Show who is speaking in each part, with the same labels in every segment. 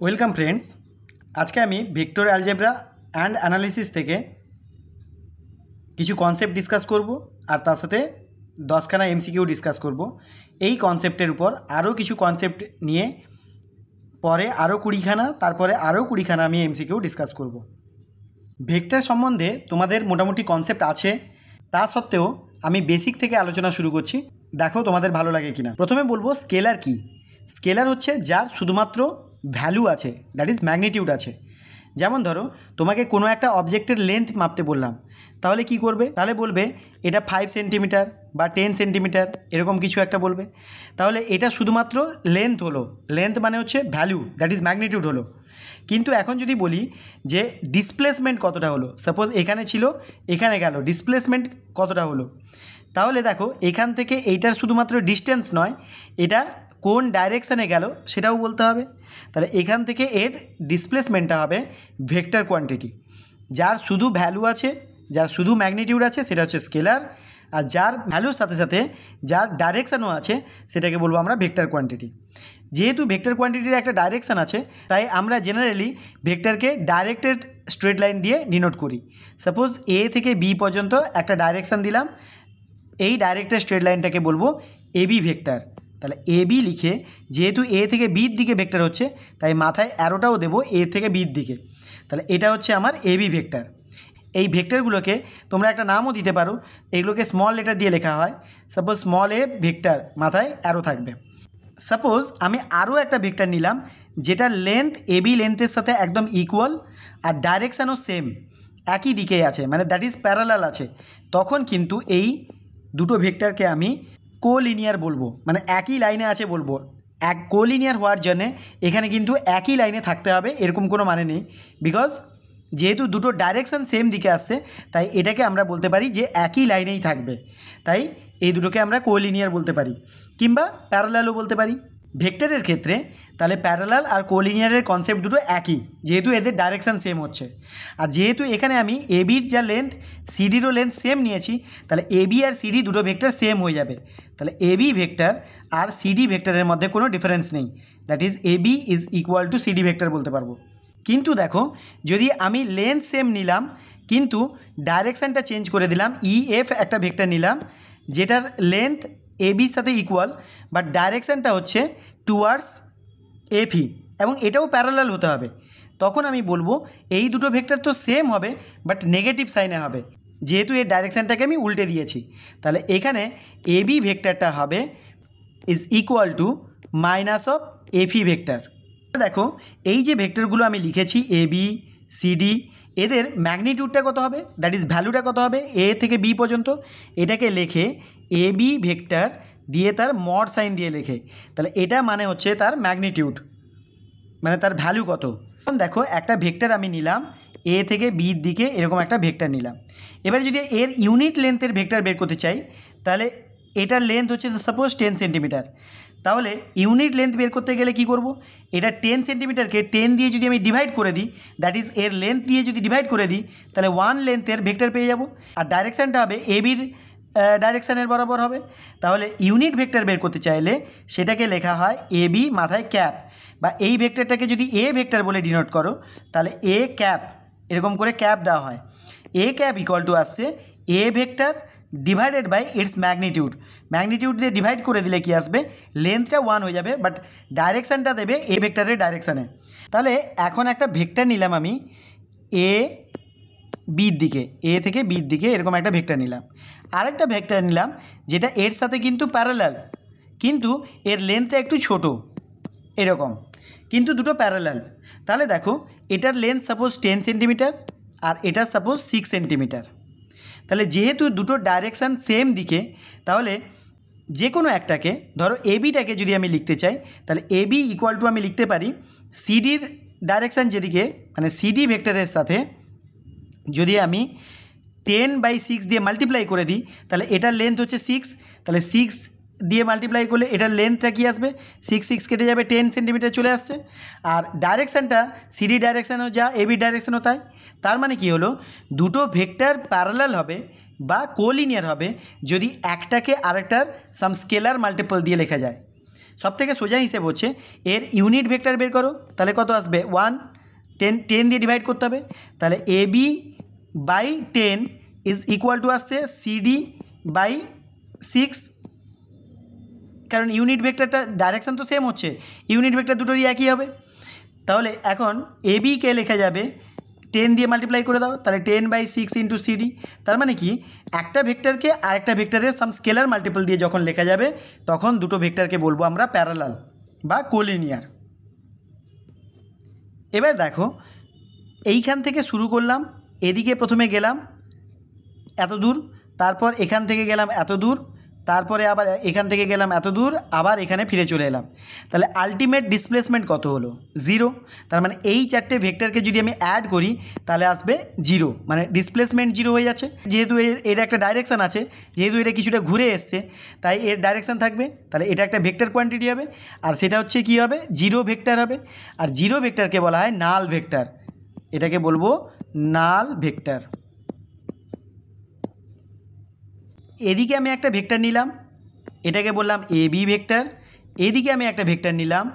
Speaker 1: Welcome friends, আজকে আমি vector algebra and analysis থেকে কিছু কনসেপ্ট ডিসকাস করব আর তার সাথে 10খানা এমসিকিউ ডিসকাস করব। এই কনসেপ্টের উপর আরও কিছু কনসেপ্ট নিয়ে পরে আরও 20খানা, তারপরে আরও 20খানা আমি এমসিকিউ ডিসকাস করব। ভেক্টর সম্বন্ধে তোমাদের মোটামুটি কনসেপ্ট আছে, তা সত্ত্বেও আমি বেসিক থেকে আলোচনা শুরু করছি। দেখো তোমাদের ভালো লাগে কিনা। প্রথমে বলবো স্কেলার কি। স্কেলার হচ্ছে যার শুধুমাত্র ভ্যালু আছে, দ্যাট ইজ ম্যাগনিটিউড আছে। যেমন ধরো তোমাকে কোনো একটা অবজেক্টের লেন্থ মাপতে বললাম, তাহলে কি করবে? তাহলে বলবে এটা 5 সেন্টিমিটার বা 10 সেন্টিমিটার, এরকম কিছু একটা বলবে। তাহলে এটা শুধুমাত্র লেন্থ হলো, লেন্থ মানে হচ্ছে ভ্যালু, দ্যাট ইজ ম্যাগনিটিউড হলো। কিন্তু এখন যদি বলি যে ডিসপ্লেসমেন্ট কতটা হলো, সাপোজ এখানে ছিল এখানে গেল, ডিসপ্লেসমেন্ট কতটা হলো, তাহলে দেখো এখান থেকে এইটার শুধুমাত্র ডিস্টেন্স নয়, এটা কোন ডাইরেকশানে গেল সেটাও বলতে হবে। তাহলে এখান থেকে এর ডিসপ্লেসমেন্টটা হবে ভেক্টর কোয়ান্টিটি। যার শুধু ভ্যালু আছে, যার শুধু ম্যাগনিটিউড আছে, সেটা হচ্ছে স্কেলার। আর যার ভ্যালুর সাথে সাথে যার ডাইরেকশানও আছে, সেটাকে বলবো আমরা ভেক্টর কোয়ান্টিটি। যেহেতু ভেক্টর কোয়ান্টিটির একটা ডাইরেকশান আছে, তাই আমরা জেনারেলি ভেক্টরকে ডাইরেক্টেড স্ট্রেট লাইন দিয়ে ডিনোট করি। সাপোজ এ থেকে বি পর্যন্ত একটা ডাইরেকশান দিলাম, এই ডাইরেক্টেড স্ট্রেট লাইনটাকে বলবো এবি ভেক্টর। তাহলে এবি লিখে, যেহেতু এ থেকে বির দিকে ভেক্টর হচ্ছে, তাই মাথায় অ্যারোটাও দেবো এ থেকে বির দিকে। তাহলে এটা হচ্ছে আমার এবি ভেক্টর। এই ভেক্টরগুলোকে তোমরা একটা নামও দিতে পারো, এগুলোকে স্মল লেটার দিয়ে লেখা হয়। সাপোজ স্মল এ ভেক্টর, মাথায় অ্যারো থাকবে। সাপোজ আমি আরও একটা ভেক্টর নিলাম যেটার লেন্থ এবি লেন্থের সাথে একদম ইকুয়াল আর ডাইরেকশানও সেম, একই দিকেই আছে, মানে দ্যাট ইজ প্যারালাল আছে। তখন কিন্তু এই দুটো ভেক্টরকে আমি কোলিনিয়ার বলবো, মানে একই লাইনে আছে বলবো। এক কোলিনিয়ার হওয়ার জন্যে এখানে কিন্তু একই লাইনে থাকতে হবে, এরকম কোনো মানে নেই। বিকজ যেহেতু দুটো ডাইরেকশান সেম দিকে আসছে, তাই এটাকে আমরা বলতে পারি যে একই লাইনেই থাকবে। তাই এই দুটোকে আমরা কোলিনিয়ার বলতে পারি, কিংবা প্যারালালও বলতে পারি। ভেক্টরের ক্ষেত্রে তাহলে প্যারালাল আর কোলিনিয়ারের কনসেপ্ট দুটো একই, যেহেতু এদের ডাইরেকশান সেম হচ্ছে। আর যেহেতু এখানে আমি এবির যা লেন্থ, সিডিরও লেন্থ সেম নিয়েছি, তাহলে এবি আর সিডি দুটো ভেক্টর সেম হয়ে যাবে। তাহলে এবি ভেক্টর আর সিডি ভেক্টরের মধ্যে কোনো ডিফারেন্স নেই, that is AB is equal to CD vector বলতে পারবো। কিন্তু দেখো, যদি আমি লেন্থ সেম নিলাম কিন্তু ডাইরেকশানটা চেঞ্জ করে দিলাম, ইএফ একটা ভেক্টর নিলাম যেটার লেন্থ এবির সাথে ইকুয়াল, বাট ডাইরেকশানটা হচ্ছে টুয়ার্ডস এফি, এবং এটাও প্যারালাল হতে হবে, তখন আমি বলবো এই দুটো ভেক্টর তো সেম হবে, বাট নেগেটিভ সাইনে হবে, যেহেতু এর ডাইরেকশানটাকে আমি উল্টে দিয়েছি। তাহলে এখানে এবি ভেক্টরটা হবে is equal to minus of এফি ভেক্টর। দেখো এই যে ভেক্টরগুলো আমি লিখেছি এবি সিডি, এদের ম্যাগনিটিউডটা কত হবে, দ্যাট ইজ ভ্যালুটা কত হবে এ থেকে বি পর্যন্ত, এটাকে লেখে এবি ভেক্টর দিয়ে তার মড সাইন দিয়ে লেখে। তাহলে এটা মানে হচ্ছে তার ম্যাগনিটিউড, মানে তার ভ্যালু কত। এখন দেখো একটা ভেক্টর আমি নিলাম এ থেকে বির দিকে, এরকম একটা ভেক্টর নিলাম। এবার যদি এর ইউনিট লেন্থের ভেক্টর বের করতে চাই, তাহলে এটার লেন্থ হচ্ছে সাপোজ 10 সেন্টিমিটার। তাহলে ইউনিট লেন্থ বের করতে গেলে কি করব, এটা 10 সেন্টিমিটারকে 10 দিয়ে যদি আমি ডিভাইড করে দিই, দ্যাট ইজ এর লেন্থ দিয়ে যদি ডিভাইড করে দিই, তাহলে 1 লেন্থের ভেক্টর পেয়ে যাব। আর ডাইরেকশানটা হবে এবির ডাইরেকশানের বরাবর হবে। তাহলে ইউনিট ভেক্টর বের করতে চাইলে সেটাকে লেখা হয় এবি মাথায় ক্যাপ, বা এই ভেক্টরটাকে যদি এ ভেক্টর বলে ডিনোট করো, তাহলে এ ক্যাপ, এরকম করে ক্যাপ দেওয়া হয়। এ ক্যাপ ইকুয়াল টু আসছে A vector divided by its magnitude. Magnitude দিয়ে ডিভাইড করে দিলে কি আসবে, লেন্থটা 1 হয়ে যাবে, বাট ডাইরেকশানটা দেবে এ ভেক্টরের ডাইরেকশানে। তাহলে এখন একটা ভেক্টর নিলাম আমি এ বির দিকে, এ থেকে বির দিকে এরকম একটা ভেক্টর নিলাম। আরেকটা ভেক্টর নিলাম যেটা এর সাথে কিন্তু প্যারালাল, কিন্তু এর লেন্থটা একটু ছোট এরকম, কিন্তু দুটো প্যারালাল। তাহলে দেখো এটার লেন্থ সাপোজ 10 সেন্টিমিটার আর এটার সাপোজ 6 সেন্টিমিটার। তাহলে যেহেতু দুটো ডাইরেকশান সেম দিকে, তাহলে যে কোনো একটাকে, ধরো এবিটাকে যদি আমি লিখতে চাই, তাহলে এবি ইকুয়াল টু আমি লিখতে পারি সিডির ডাইরেকশান যেদিকে, মানে সিডি ভেক্টরের সাথে যদি আমি 10/6 দিয়ে মাল্টিপ্লাই করে দিই, তাহলে এটার লেন্থ হচ্ছে 6, তাহলে 6 দিয়ে মাল্টিপ্লাই করলে এটার লেন্থটা কী আসবে, 6 কেটে যাবে, 10 সেন্টিমিটার চলে আসছে। আর ডাইরেকশানটা সিডি ডাইরেকশানও যা এবি ডাইরেকশানও তাই। তার মানে কি হলো, দুটো ভেক্টর প্যারালাল হবে বা কোলিনিয়ার হবে যদি একটাকে আরেকটার সাম স্কেলার মাল্টিপল দিয়ে লেখা যায়। সব থেকে সোজা হিসেব হচ্ছে এর ইউনিট ভেক্টর বের করো, তাহলে কত আসবে 1, 10 দিয়ে ডিভাইড করতে হবে, তাহলে AB by 10 is equal to আসছে CD বাই 6, কারণ ইউনিট ভেক্টরটা ডাইরেকশান তো সেম হচ্ছে, ইউনিট ভেক্টর দুটোরই একই হবে। তাহলে এখন ABকে লেখা যাবে 10 দিয়ে মাল্টিপ্লাই করে দাও, তাহলে 10/6 ইন্টু CD। তার মানে কি একটা ভেক্টরকে আরেকটা ভেক্টরের সাম স্কেলার মাল্টিপল দিয়ে যখন লেখা যাবে তখন দুটো ভেক্টরকে বলবো আমরা প্যারালাল বা কোলিনিয়ার। এবার দেখো এইখান থেকে শুরু করলাম, এদিকে প্রথমে গেলাম এত দূর, তারপর এখান থেকে গেলাম এত দূর, তারপরে আবার এখান থেকে গেলাম এত দূর, আবার এখানে ফিরে চলে এলাম, তাহলে আলটিমেট ডিসপ্লেসমেন্ট কত হলো 0। তার মানে এই চারটে ভেক্টরকে যদি আমি অ্যাড করি তাহলে আসবে 0, মানে ডিসপ্লেসমেন্ট 0 হয়ে যাচ্ছে। যেহেতু এর একটা ডাইরেকশান আছে, যেহেতু এটা কিছুটা ঘুরে এসছে তাই এর ডাইরেকশান থাকবে, তাহলে এটা একটা ভেক্টর কোয়ান্টিটি হবে, আর সেটা হচ্ছে কী হবে 0 ভেক্টর হবে। আর 0 ভেক্টরকে বলা হয় নাল ভেক্টর, এটাকে বলবো নাল ভেক্টর। এদিকে আমি একটা ভেক্টর নিলাম, এটাকে বললাম AB ভেক্টর, এদিকে আমি একটা ভেক্টর নিলাম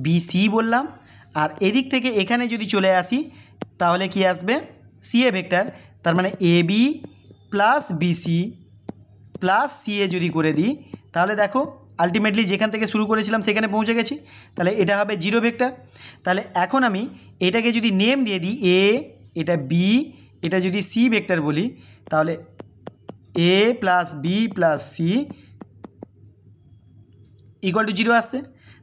Speaker 1: BC বললাম, আর এদিক থেকে এখানে যদি চলে আসি তাহলে কি আসবে CA ভেক্টর। তার মানে AB plus BC plus CA যদি করে দিই তাহলে দেখো আলটিমেটলি যেখান থেকে শুরু করেছিলাম সেখানে পৌঁছে গেছি, তাহলে এটা হবে 0 ভেক্টর। তাহলে এখন আমি এটাকে যদি নেম দিয়ে দিই A, এটা B, এটা যদি C ভেক্টর বলি তাহলে A plus B plus C equal to 0 আসছে,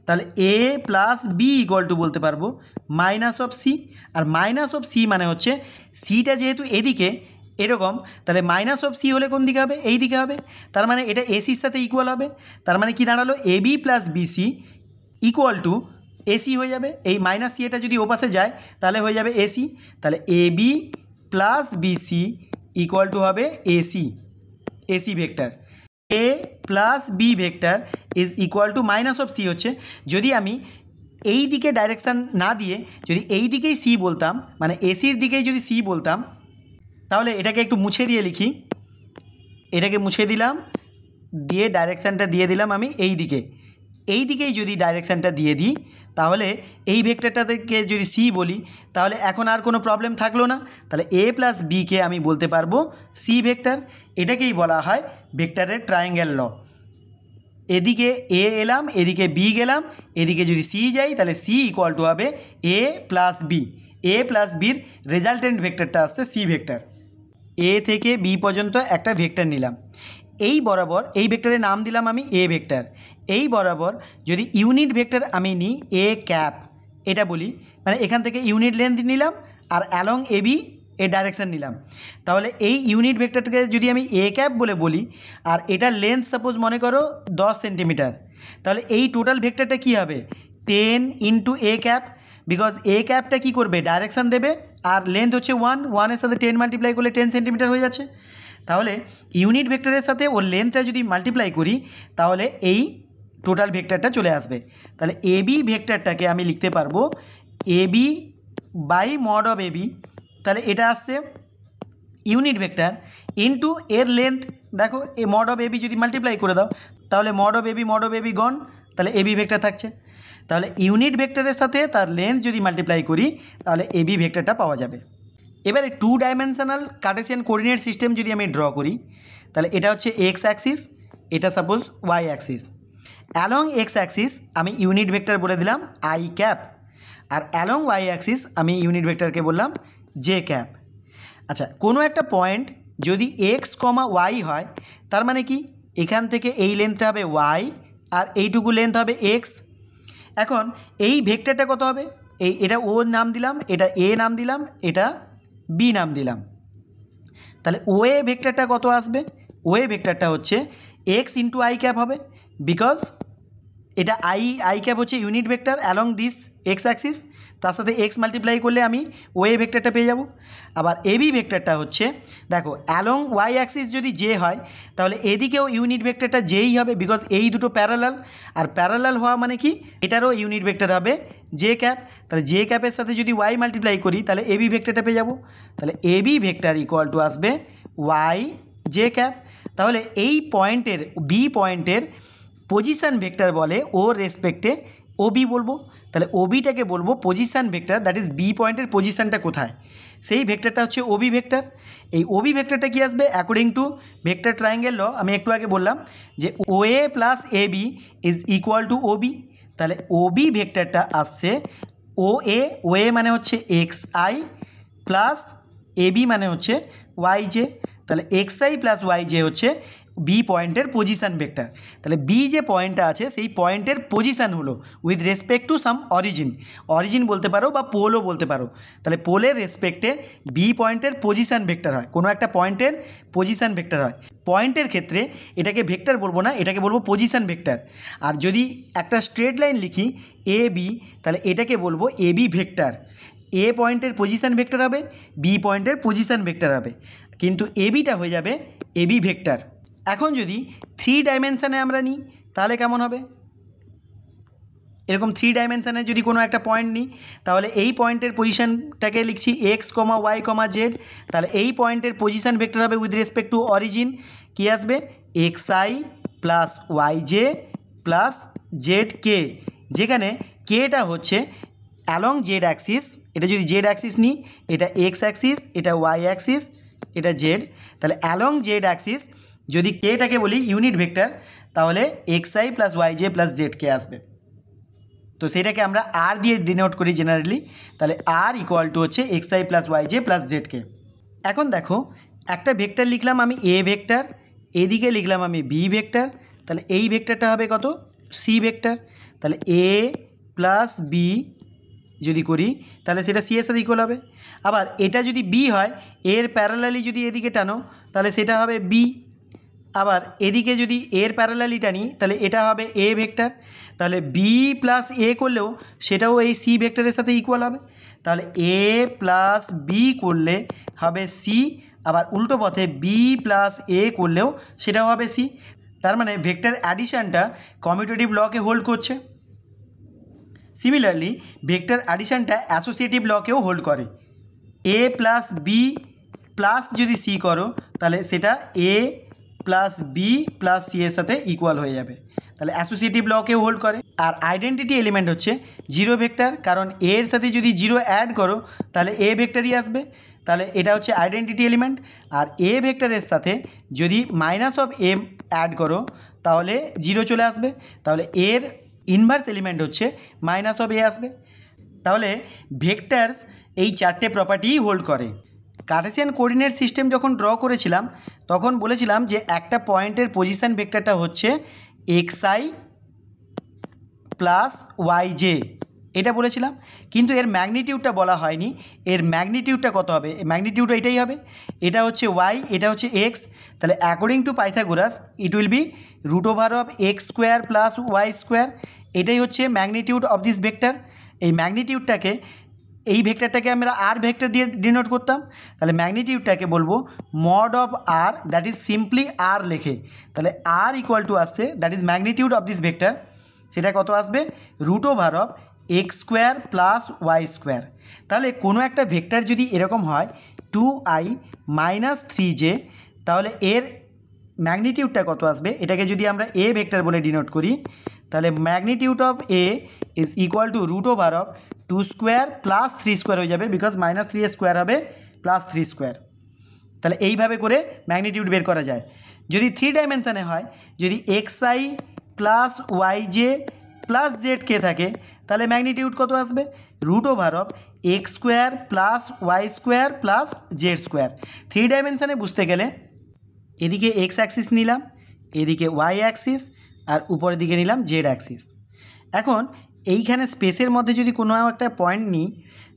Speaker 1: তাহলে A plus B equal to বলতে পারবো মাইনাস অফ C, আর মাইনাস অফ C মানে হচ্ছে সিটা যেহেতু এদিকে এরকম, তাহলে মাইনাস অফ C হলে কোন দিকে হবে এই দিকে হবে, তার মানে এটা ACর সাথে ইকুয়াল হবে। তার মানে কি দাঁড়ালো AB plus BC equal to AC হয়ে যাবে, এই মাইনাস C এটা যদি ওপাশে যায় তাহলে হয়ে যাবে AC, তাহলে AB plus BC equal to হবে AC vector. A plus B vector is equal to minus of C হচ্ছে, যদি আমি এই দিকে ডাইরেকশান না দিয়ে যদি এই দিকেই C বলতাম, মানে ACর দিকেই যদি C বলতাম, তাহলে এটাকে একটু মুছে দিয়ে লিখি, এটাকে মুছে দিলাম, দিয়ে ডাইরেকশানটা দিয়ে দিলাম আমি এই দিকেই যদি ডাইরেকশানটা দিয়ে দিই তাহলে এই ভেক্টরটাকে যদি C বলি তাহলে এখন আর কোনো প্রবলেম থাকলো না, তাহলে A প্লাস Bকে আমি বলতে পারবো C ভেক্টর। এটাকেই বলা হয় ভেক্টরের ট্রায়াঙ্গেল ল। এদিকে A এলাম, এদিকে B গেলাম, এদিকে যদি C যাই তাহলে C ইকুয়াল টু হবে A plus B, A plus বির রেজাল্টেন্ট ভেক্টরটা আসছে C ভেক্টর। A থেকে B পর্যন্ত একটা ভেক্টর নিলাম, এই বরাবর এই ভেক্টরের নাম দিলাম আমি A ভেক্টর, এই বরাবর যদি ইউনিট ভেক্টর আমি নিই A ক্যাপ, এটা বলি মানে এখান থেকে ইউনিট লেন্থ নিলাম আর অ্যালং AB এর ডাইরেকশান নিলাম, তাহলে এই ইউনিট ভেক্টরটাকে যদি আমি A ক্যাপ বলি আর এটার লেন্থ সাপোজ মনে করো 10 সেন্টিমিটার, তাহলে এই টোটাল ভেক্টরটা কী হবে 10 into A cap, because A ক্যাপটা কী করবে ডাইরেকশান দেবে আর লেন্থ হচ্ছে 1 এর সাথে 10 মাল্টিপ্লাই করলে 10 সেন্টিমিটার হয়ে যাচ্ছে, তাহলে ইউনিট ভেক্টরের সাথে ওর লেন্থটা যদি মাল্টিপ্লাই করি তাহলে এই টোটাল ভেক্টরটা চলে আসবে। তাহলে AB ভেক্টরটাকে আমি লিখতে পারবো AB by mod of AB, তাহলে এটা আসছে ইউনিট ভেক্টর ইন্টু এর লেন্থ, দেখো এই মড অফ AB যদি মাল্টিপ্লাই করে দাও তাহলে মড অফ AB গন, তাহলে AB ভেক্টর থাকছে, তাহলে ইউনিট ভেক্টরের সাথে তার লেন্থ যদি মাল্টিপ্লাই করি তাহলে AB ভেক্টরটা পাওয়া যাবে। এবারে 2 ডাইমেনশনাল কার্টেসিয়ান কোঅর্ডিনেট সিস্টেম যদি আমি ড্র করি তাহলে এটা হচ্ছে X অ্যাক্সিস, এটা suppose Y axis, along X axis আমি ইউনিট ভেক্টর বলে দিলাম I ক্যাপ, আর অ্যালং Y অ্যাক্সিস আমি ইউনিট ভেক্টরকে বললাম J ক্যাপ। আচ্ছা, কোনো একটা পয়েন্ট যদি X, Y হয় তার মানে কি এখান থেকে এই লেন্থটা হবে Y আর এইটুকু লেন্থ হবে X। এখন এই ভেক্টরটা কত হবে, এটা O নাম দিলাম, এটা A নাম দিলাম, এটা B নাম দিলাম, তাহলে OA ভেক্টরটা কত আসবে, OA ভেক্টরটা হচ্ছে X ইন্টু I ক্যাপ হবে, বিকজ এটা I ক্যাপ হচ্ছে unit vector along this X Axis, তার সাথে X মাল্টিপ্লাই করলে আমি OA ভেক্টরটা পেয়ে যাব। আবার AB ভেক্টরটা হচ্ছে দেখো অ্যালং Y অ্যাক্সিস যদি J হয় তাহলে এদিকেও ইউনিট ভেক্টরটা Jই হবে, বিকজ এই দুটো প্যারালাল, আর প্যারালাল হওয়া মানে কি এটারও ইউনিট ভেক্টর হবে J ক্যাপ, তাহলে J ক্যাপের সাথে যদি Y মাল্টিপ্লাই করি তাহলে AB ভেক্টরটা পেয়ে যাব, তাহলে AB ভেক্টর ইকুয়াল টু আসবে Y J ক্যাপ। তাহলে এই পয়েন্টের B পয়েন্টের পজিশান ভেক্টর বলে ও রেসপেক্টে ওবি বলবো, তাহলে ওবিটাকে বলবো position vector, that is B পয়েন্টের পজিশানটা কোথায়, সেই ভেক্টরটা হচ্ছে ওবি ভেক্টর। এই ওবি ভেক্টরটা কী আসবে according to vector triangle law, আমি একটু আগে বললাম যে O A plus A B is equal to O B, তাহলে ওবি ভেক্টরটা আসছে ও এ মানে হচ্ছে x I plus A B মানে হচ্ছে ওয়াই জে, তাহলে x I plus Y j হচ্ছে বি পয়েন্টের পজিশান ভেক্টর। তাহলে বি যে পয়েন্টটা আছে সেই পয়েন্টের পজিশান হলো with respect to some origin বলতে পারো বা পোলও বলতে পারো, তাহলে পোলের রেসপেক্টে বি পয়েন্টের পজিশান ভেক্টর হয়, কোনো একটা পয়েন্টের পজিশান ভেক্টর হয়। পয়েন্টের ক্ষেত্রে এটাকে ভেক্টর বলবো না, এটাকে বলবো পজিশান ভেক্টর। আর যদি একটা স্ট্রেট লাইন লিখি এ বি, তাহলে এটাকে বলবো এ বি ভেক্টর। এ পয়েন্টের পজিশান ভেক্টর হবে, বি পয়েন্টের পজিশান ভেক্টর হবে, কিন্তু এ বিটা হয়ে যাবে এ বি ভেক্টর। এখন যদি 3 ডাইমেনশানে আমরা নিই তাহলে কেমন হবে, এরকম 3 ডাইমেনশানে যদি কোনো একটা পয়েন্ট নিই তাহলে এই পয়েন্টের পজিশানটাকে লিখছি x comma y comma z, তাহলে এই পয়েন্টের পজিশান ভেক্টর হবে উইথ রেসপেক্ট টু অরিজিন, কী আসবে x I plus Y j plus z k, যেখানে কেটা হচ্ছে অ্যালং জেড অ্যাক্সিস, এটা যদি জেড অ্যাক্সিস নিই এটা এক্স অ্যাক্সিস, এটা ওয়াই অ্যাক্সিস, এটা জেড, তাহলে অ্যালং জেড অ্যাক্সিস যদি কেটাকে বলি ইউনিট ভেক্টর তাহলে x I plus Y j plus z k আসবে। তো সেটাকে আমরা আর দিয়ে ডিনোট করি জেনারেলি, তাহলে আর ইকুয়াল টু হচ্ছে x I plus Y j plus z k. এখন দেখো একটা ভেক্টর লিখলাম আমি এ ভেক্টর, এদিকে লিখলাম আমি বি ভেক্টর, তাহলে এই ভেক্টরটা হবে কত সি ভেক্টর, তাহলে এ প্লাস বি যদি করি তাহলে সেটা সি এর সাথে ইকুয়াল হবে। আবার এটা যদি বি হয় এর প্যারালালি যদি এদিকে টানো তাহলে সেটা হবে বি, আবার এদিকে যদি এর প্যারালালি টানি তাহলে এটা হবে এ ভেক্টর, তাহলে বি প্লাস এ করলেও সেটাও এই সি ভেক্টরের সাথে ইকুয়াল হবে, তাহলে এ প্লাস বি করলে হবে সি, আবার উল্টো পথে বি প্লাস এ করলেও সেটাও হবে সি। তার মানে ভেক্টর অ্যাডিশানটা কমিউটেটিভ লকে হোল্ড করছে। সিমিলারলি ভেক্টর অ্যাডিশানটা অ্যাসোসিয়েটিভ লকেও হোল্ড করে, এ প্লাস বি প্লাস যদি সি করো তাহলে সেটা এ প্লাস বি প্লাস সি এর সাথে ইকুয়াল হয়ে যাবে, তাহলে অ্যাসোসিয়েটিভ লকেও হোল্ড করে। আর আইডেন্টিটি এলিমেন্ট হচ্ছে জিরো ভেক্টর, কারণ এর সাথে যদি জিরো অ্যাড করো তাহলে এ ভেক্টরই আসবে, তাহলে এটা হচ্ছে আইডেন্টিটি এলিমেন্ট। আর এ ভেক্টরের সাথে যদি মাইনাস অফ এ অ্যাড করো তাহলে জিরো চলে আসবে, তাহলে এর ইনভার্স এলিমেন্ট হচ্ছে মাইনাস অফ এ আসবে। তাহলে ভেক্টরস এই 4টে প্রপার্টিই হোল্ড করে। কার্টেসিয়ান কোঅর্ডিনেট সিস্টেম যখন ড্র করেছিলাম তখন বলেছিলাম যে একটা পয়েন্টের পজিশান ভেক্টরটা হচ্ছে x I plus Y J, এটা বলেছিলাম, কিন্তু এর ম্যাগনিটিউডটা বলা হয়নি। এর ম্যাগনিটিউডটা কত হবে, ম্যাগনিটিউড এটাই হবে, এটা হচ্ছে ওয়াই, এটা হচ্ছে এক্স, তাহলে according to Pythagoras it will be root over of x square plus Y square, এটাই হচ্ছে ম্যাগনিটিউড অফ দিস ভেক্টর। এই ম্যাগনিটিউডটাকে এই ভেক্টরটাকে আমরা আর ভেক্টর দিয়ে ডিনোট করতাম, তাহলে ম্যাগনিটিউডটাকে বলবো mod of r, that is simply r লেখে, তাহলে আর ইকুয়াল টু আসছে that is magnitude of this vector, সেটা কত আসবে root over of x square plus Y square. তাহলে কোনো একটা ভেক্টর যদি এরকম হয় 2i মাইনাস 3j, তাহলে এর ম্যাগনিটিউডটা কত আসবে, এটাকে যদি আমরা এ ভেক্টর বলে ডিনোট করি তাহলে magnitude of A is equal to root over of 2 square plus 3 square হয়ে যাবে, বিকজ মাইনাস 3 স্কোয়ার হবে প্লাস 3 স্কোয়ার। তাহলে এইভাবে করে ম্যাগনিটিউড বের করা যায়। যদি 3 ডাইমেনশানে হয়, যদি x I plus Y j plus z k থাকে তাহলে ম্যাগনিটিউড কত আসবে root over of x square plus Y square plus z square. 3 ডাইমেনশানে বুঝতে গেলে এদিকে এক্স অ্যাক্সিস নিলাম, এদিকে ওয়াই অ্যাক্সিস, আর উপরের দিকে নিলাম জেড অ্যাক্সিস। এখন এইখানে স্পেসের মধ্যে যদি কোনো একটা পয়েন্ট নিই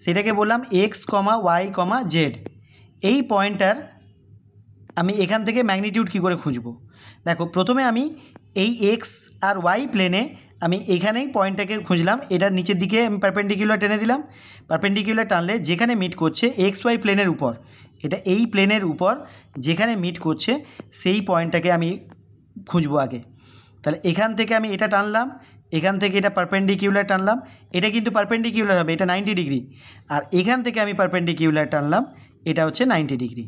Speaker 1: সেটাকে বললাম x comma y comma Z, এই পয়েন্টটার আমি এখান থেকে ম্যাগনিটিউড কী করে খুঁজবো। দেখো প্রথমে আমি এই এক্স আর ওয়াই প্লেনে আমি এখানেই পয়েন্টটাকে খুঁজলাম, এটার নিচের দিকে আমি পারপেন্ডিকুলার টেনে দিলাম, পারপেন্ডিকুলার টানলে যেখানে মিট করছে এক্স ওয়াই প্লেনের উপর, এটা এই প্লেনের উপর যেখানে মিট করছে সেই পয়েন্টটাকে আমি খুঁজবো আগে। তাহলে এখান থেকে আমি এটা টানলাম, এখান থেকে এটা পারপেন্ডিকুলার টানলাম, এটা কিন্তু পারপেন্ডিকুলার হবে, এটা 90 ডিগ্রি, আর এখান থেকে আমি পারপেন্ডিকুলার টানলাম, এটা হচ্ছে 90 ডিগ্রি।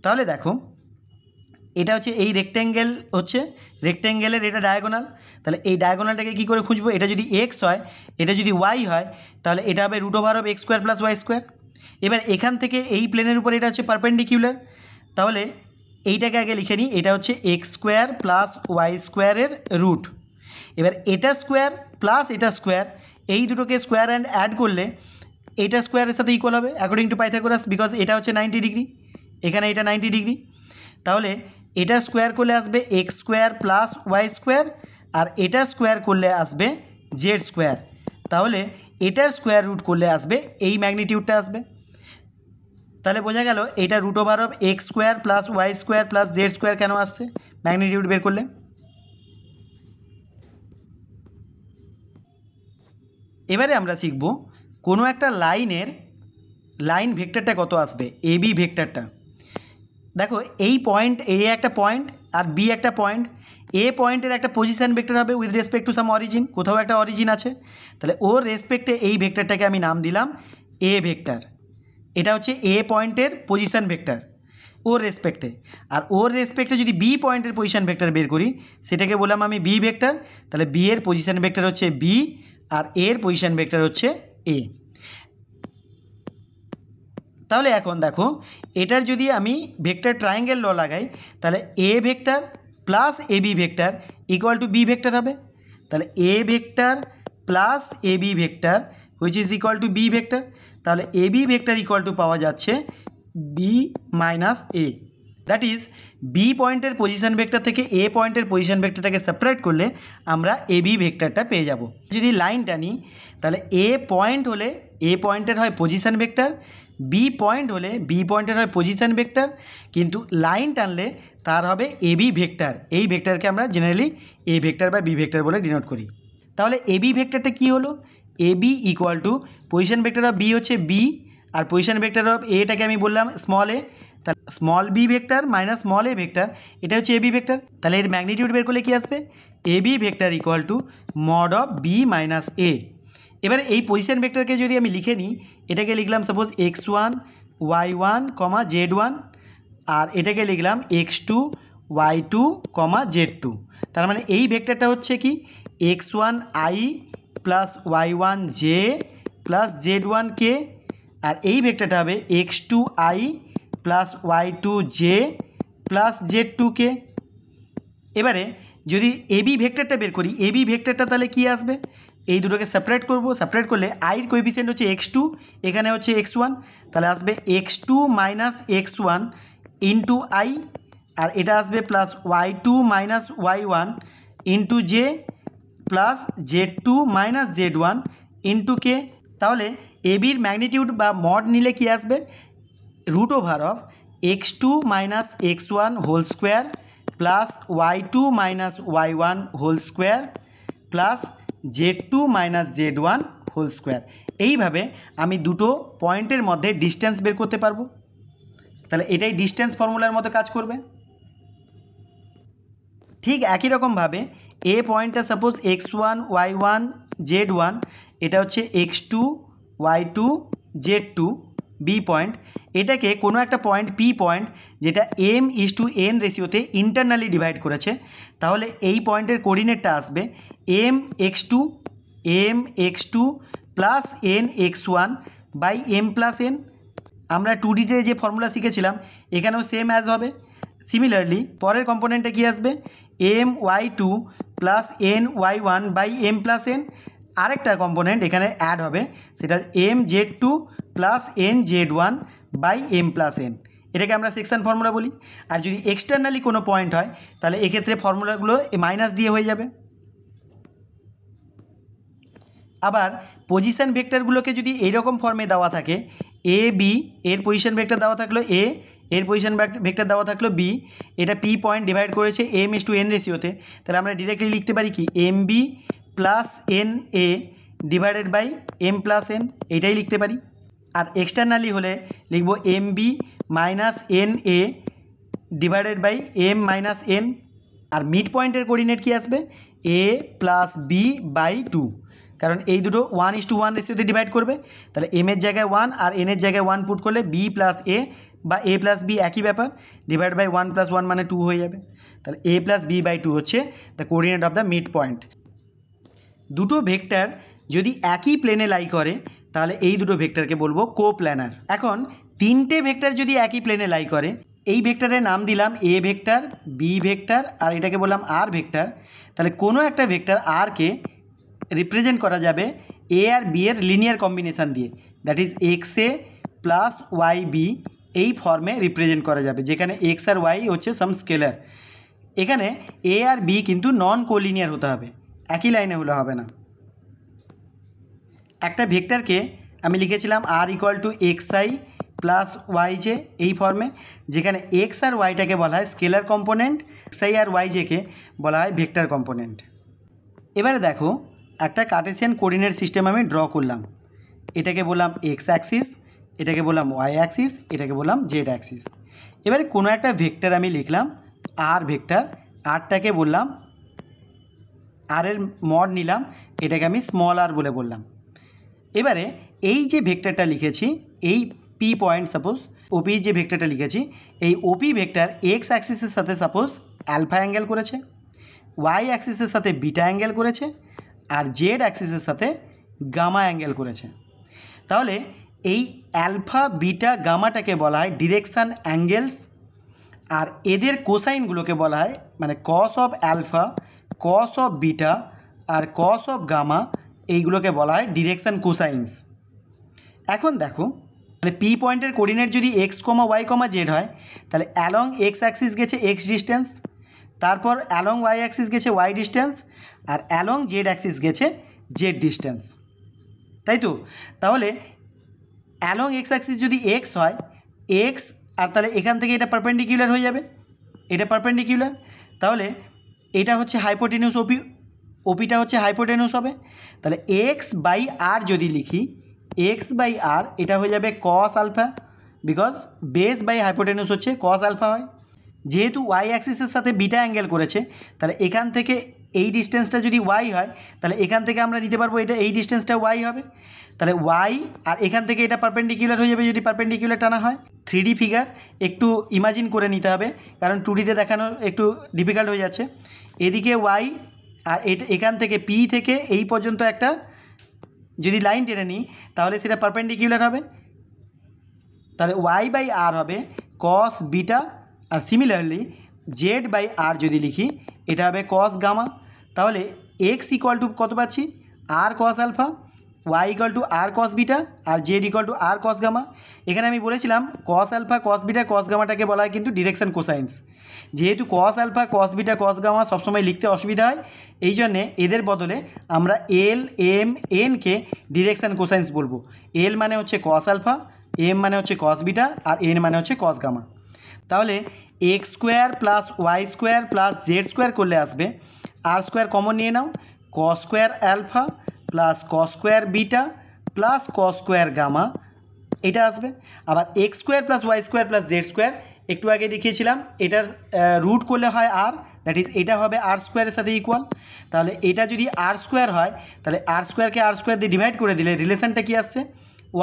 Speaker 1: তাহলে দেখো এটা হচ্ছে এই রেক্ট্যাঙ্গেল হচ্ছে রেক্ট্যাঙ্গেলের এটা ডায়াগোনাল, তাহলে এই ডায়াগোনালটাকে কী করে খুঁজবো? এটা যদি এক্স হয়, এটা যদি ওয়াই হয়, তাহলে এটা হবে √(x² + y²). এবার এখান থেকে এই প্লেনের উপর এটা হচ্ছে পারপেন্ডিকুলার, তাহলে এইটাকে আগে লিখে নিই, এটা হচ্ছে x² + y² এর রুট। এবার এটা স্কোয়ার প্লাস এটা স্কোয়ার, এই দুটোকে স্কোয়ার অ্যান্ড অ্যাড করলে এটা স্কোয়ারের সাথে ইকুয়াল হবে অ্যাকর্ডিং টু পাইথাগোরাস, বিকজ এটা হচ্ছে 90 ডিগ্রি, এখানে এটা 90 ডিগ্রি। তাহলে এটা স্কোয়ার করলে আসবে x² + y², আর এটা স্কোয়ার করলে আসবে z²। তাহলে এটার স্কোয়ার রুট করলে আসবে এই ম্যাগনিটিউডটা আসবে। তাহলে বোঝা গেল এটা √(x² + y² + z² কেন আসছে ম্যাগনিটিউড বের করলে। এবারে আমরা শিখব কোনো একটা লাইনের লাইন ভেক্টরটা কত আসবে, এবি ভেক্টরটা। দেখো এই পয়েন্ট, এ একটা পয়েন্ট আর বি একটা পয়েন্ট, এ পয়েন্টের একটা পজিশন ভেক্টর হবে with respect to some origin, কোথাও একটা অরিজিন আছে, তাহলে ওর রেসপেক্টে এই ভেক্টরটাকে আমি নাম দিলাম এ ভেক্টর। এটা হচ্ছে এ পয়েন্টের পজিশন ভেক্টর ওর রেসপেক্টে। আর ওর রেসপেক্টে যদি বি পয়েন্টের পজিশন ভেক্টর বের করি, সেটাকে বললাম আমি বি ভেক্টর। তাহলে বি এর পজিশন ভেক্টর হচ্ছে বি, আর এর পজিশন ভেক্টর হচ্ছে এ। তাহলে এখন দেখো এটার যদি আমি ভেক্টর ট্রায়াঙ্গেল ল লাগাই, তাহলে A vector plus A B vector equal to B vector হবে। তাহলে A vector plus A B vector which is equal to B vector. তাহলে A B vector equal to পাওয়া যাচ্ছে B minus A. That is B পয়েন্টের position vector থেকে A পয়েন্টের position ভেক্টরটাকে separate করলে আমরা এ বি ভেক্টরটা পেয়ে যাব। যদি লাইনটা নিই, তাহলে এ পয়েন্ট হলে এ পয়েন্টের হয় পজিশন ভেক্টর, বি পয়েন্ট হলে বি পয়েন্টের হয় পজিশন ভেক্টর, কিন্তু লাইন টানলে তার হবে এ বি ভেক্টর। এই ভেক্টরকে আমরা জেনারেলি এ ভেক্টর বা বি ভেক্টর বলে ডিনোট করি। তাহলে এ বি ভেক্টরটা কী হলো? A B equal to position vector of B হচ্ছে বি, আর পজিশন ভেক্টর অফ এটাকে আমি বললাম স্মল এ, তাহলে small b vector minus small a vector, এটা হচ্ছে এ বি ভেক্টর। তাহলে এর ম্যাগনিটিউড বের করলে কী আসবে? A B vector equal to mod of B minus A. এবারে এই পজিশন ভেক্টরকে যদি আমি লিখে নিই, এটাকে লিখলাম সাপোজ x1 y1 z1, আর এটাকে লিখলাম x2 y2 z2। তার মানে এই ভেক্টরটা হচ্ছে কি x1 i plus y1 j plus z1 k, আর এই ভেক্টরটা হবে x2 i plus y2 j plus z2 k। এবারে যদি এবি ভেক্টরটা বের করি, এবি ভেক্টরটা তাহলে কী আসবে? এই দুটোকে সেপারেট করব, সেপারেট করলে আইয়ের কোএফিসিয়েন্ট হচ্ছে x2, এখানে হচ্ছে x1, তাহলে আসবে x2 minus x1 into I, আর এটা আসবে plus y2 minus y1 into j plus z2 minus z1 into k. তাহলে এবির ম্যাগনিটিউড বা মড নিলে কি আসবে? √(x2 minus x1 whole square plus y2 minus y1 whole square plus z2 minus z1 whole square. এইভাবে আমি দুটো পয়েন্টের মধ্যে ডিস্টেন্স বের করতে পারবো। তাহলে এটাই ডিস্টেন্স ফর্মুলার মতো কাজ করবে। ঠিক একই রকমভাবে এ পয়েন্টটা সাপোজ x1 y1 z1, এটা হচ্ছে x2 y2 z2 B point, এটাকে কোনো একটা পয়েন্ট পি পয়েন্ট যেটা m:n রেশিওতে ইন্টারনালি ডিভাইড করেছে, তাহলে এই পয়েন্টের কোঅর্ডিনেটটা আসবে mx2 plus nx1 by m plus n। আমরা 2Dতে যে ফর্মুলা শিখেছিলাম এখানেও সেম অ্যাজ হবে। সিমিলারলি পরের কম্পোনেন্টে কী আসবে? my2 plus ny1 by m plus n। আরেকটা কম্পোনেন্ট এখানে অ্যাড হবে, সেটা mz2 plus nz1 by m plus n। এটাকে আমরা সেকশন ফর্মুলা বলি। আর যদি এক্সটার্নালি কোনো পয়েন্ট হয়, তাহলে এক্ষেত্রে ফর্মুলাগুলো মাইনাস দিয়ে হয়ে যাবে। আবার পজিশন ভেক্টরগুলোকে যদি এইরকম ফর্মে দেওয়া থাকে, এ বি এর পজিশন ভেক্টর দেওয়া থাকলো এ, এর পজিশন ভেক্টর দেওয়া থাকলো বি, এটা পি পয়েন্ট ডিভাইড করেছে m:n রেশিওতে, তাহলে আমরা ডিরেক্টলি লিখতে পারি কি mb plus N A divided by m plus n, এইটাই লিখতে পারি। আর এক্সটার্নালি হলে লিখব mb minus N A divided by m minus n। আর মিড পয়েন্টের কোঅর্ডিনেট কী আসবে? a প্লাস বি বাই 2, কারণ এই দুটো 1:1 রেশিওতে ডিভাইড করবে, তাহলে m এর জায়গায় 1 আর n এর জায়গায় 1 পুট করলে b প্লাস a বা a প্লাস বি একই ব্যাপার, ডিভাইড বাই 1 + 1 মানে 2 হয়ে যাবে। তাহলে a প্লাস বি বাই 2 হচ্ছে the coordinate of the mid point. দুটো ভেক্টর যদি একই প্লেনে লাই করে তাহলে এই দুটো ভেক্টরকে বলবো কোপ্ল্যানার। এখন তিনটে ভেক্টর যদি একই প্লেনে লাই করে, এই ভেক্টরের নাম দিলাম এ ভেক্টর, বি ভেক্টর আর এটাকে বললাম আর ভেক্টর। তাহলে কোনো একটা ভেক্টর আরকে রিপ্রেজেন্ট করা যাবে এ আর বি এর লিনিয়ার কম্বিনেশান দিয়ে, that is X A plus Y B, এই ফর্মে রিপ্রেজেন্ট করা যাবে, যেখানে এক্স আর ওয়াই হচ্ছে সাম স্কেলার। এখানে এ আর বি কিন্তু নন কোলিনিয়ার হতে হবে, একই লাইনে হলে হবে না। একটা ভেক্টরকে আমি লিখেছিলাম r equal to x I plus Y j এই ফর্মে, যেখানে এক্স আর ওয়াইটাকে বলা হয় স্কেলার কম্পোনেন্ট, এক্স আই আর ওয়াই জেকে বলা হয় ভেক্টর কম্পোনেন্ট। এবারে দেখো একটা কার্টেসিয়ান কোঅর্ডিনেট সিস্টেম আমি ড্র করলাম। এটাকে বললাম এক্স অ্যাক্সিস, এটাকে বললাম ওয়াই অ্যাক্সিস, এটাকে বললাম জেড অ্যাক্সিস। এবারে কোনো একটা ভেক্টর আমি লিখলাম আর ভেক্টর, আরটাকে বললাম আর এর মড নিলাম, এটাকে আমি স্মল আর বলে বললাম। এবারে এই যে ভেক্টরটা লিখেছি, এই পি পয়েন্ট সাপোজ ওপি যে ভেক্টরটা লিখেছি, এই ওপি ভেক্টর এক্স অ্যাক্সিসের সাথে সাপোজ অ্যালফা অ্যাঙ্গেল করেছে, ওয়াই অ্যাক্সিসের সাথে বিটা অ্যাঙ্গেল করেছে, আর জেড অ্যাক্সিসের সাথে গামা অ্যাঙ্গেল করেছে। তাহলে এই অ্যালফা বিটা গামাটাকে বলা হয় ডিরেকশান অ্যাঙ্গেলস, আর এদের কোসাইনগুলোকে বলা হয় মানে cos of alpha, cos of beta আর কস অফ গামা, এইগুলোকে বলা হয় ডিরেকশান কোসাইন্স। এখন দেখো তাহলে পি পয়েন্টের কোঅর্ডিনেট যদি x comma y comma Z হয়, তাহলে অ্যালং এক্স অ্যাক্সিস গেছে এক্স ডিস্টেন্স, তারপর অ্যালং ওয়াই অ্যাক্সিস গেছে ওয়াই ডিস্টেন্স, আর অ্যালং জেড অ্যাক্সিস গেছে জেড ডিস্টেন্স, তাই তো? তাহলে অ্যালং এক্স অ্যাক্সিস যদি এক্স হয়, এক্স আর তাহলে এখান থেকে এটা পারপেন্ডিকুলার হয়ে যাবে, এটা পারপেন্ডিকুলার, তাহলে এটা হচ্ছে হাইপোটেনিউস ওপি, ওপিটা হচ্ছে হাইপোটেনিউস হবে। তাহলে এক্স বাই আর যদি লিখি, এক্স বাই আর এটা হয়ে যাবে cos alpha, because base by hypotenuse হচ্ছে কস আলফা হয়। যেহেতু ওয়াই অ্যাক্সিসের সাথে বিটা অ্যাঙ্গেল করেছে, তাহলে এখান থেকে এই ডিস্টেন্সটা যদি ওয়াই হয়, তাহলে এখান থেকে আমরা নিতে পারবো এটা এই ডিস্টেন্সটা ওয়াই হবে। তাহলে ওয়াই আর এখান থেকে এটা পারপেন্ডিকুলার হয়ে যাবে যদি পারপেন্ডিকুলার টানা হয়। 3D ফিগার একটু ইমাজিন করে নিতে হবে, কারণ 2Dতে দেখানো একটু ডিফিকাল্ট হয়ে যাচ্ছে। এদিকে ওয়াই আর এটা এখান থেকে পি থেকে এই পর্যন্ত একটা যদি লাইন টেনে নিই, তাহলে সেটা পারপেন্ডিকুলার হবে। তাহলে ওয়াই বাই আর হবে কস বিটা, আর সিমিলারলি জেড বাই আর যদি লিখি, এটা হবে কস গামা। তাহলে এক্স ইকুয়াল টু কত পাচ্ছি, r cos alpha, y equal to r cos beta, আর z equal to r cos gamma. এখানে আমি বলেছিলাম কস আলফা কস বিটা কস গামাটাকে বলা হয় কিন্তু ডিরেকশান কোসাইন্স। যেহেতু cos alpha cos beta cos gamma সবসময় লিখতে অসুবিধা হয়, এই জন্যে এদের বদলে আমরা এল এম এনকে ডিরেকশান কোসাইন্স বলবো। এল মানে হচ্ছে কস আলফা, এম মানে হচ্ছে কস বিটা, আর এন মানে হচ্ছে কস গামা। তাহলে x square plus Y square plus z square করলে আসবে আর স্কোয়ার কমন নিয়ে নাও, cos square alpha plus cos square beta plus cos square gamma, এটা আসবে। আবার x square plus Y square plus z square একটু আগে দেখিয়েছিলাম, এটার রুট করলে হয় আর, দ্যাট ইজ এটা হবে আর স্কোয়ারের সাথে ইকুয়াল। তাহলে এটা যদি আর স্কোয়ার হয়, তাহলে আর স্কোয়ারকে আর স্কোয়ার দিয়ে ডিভাইড করে দিলে রিলেশনটা কী আসছে,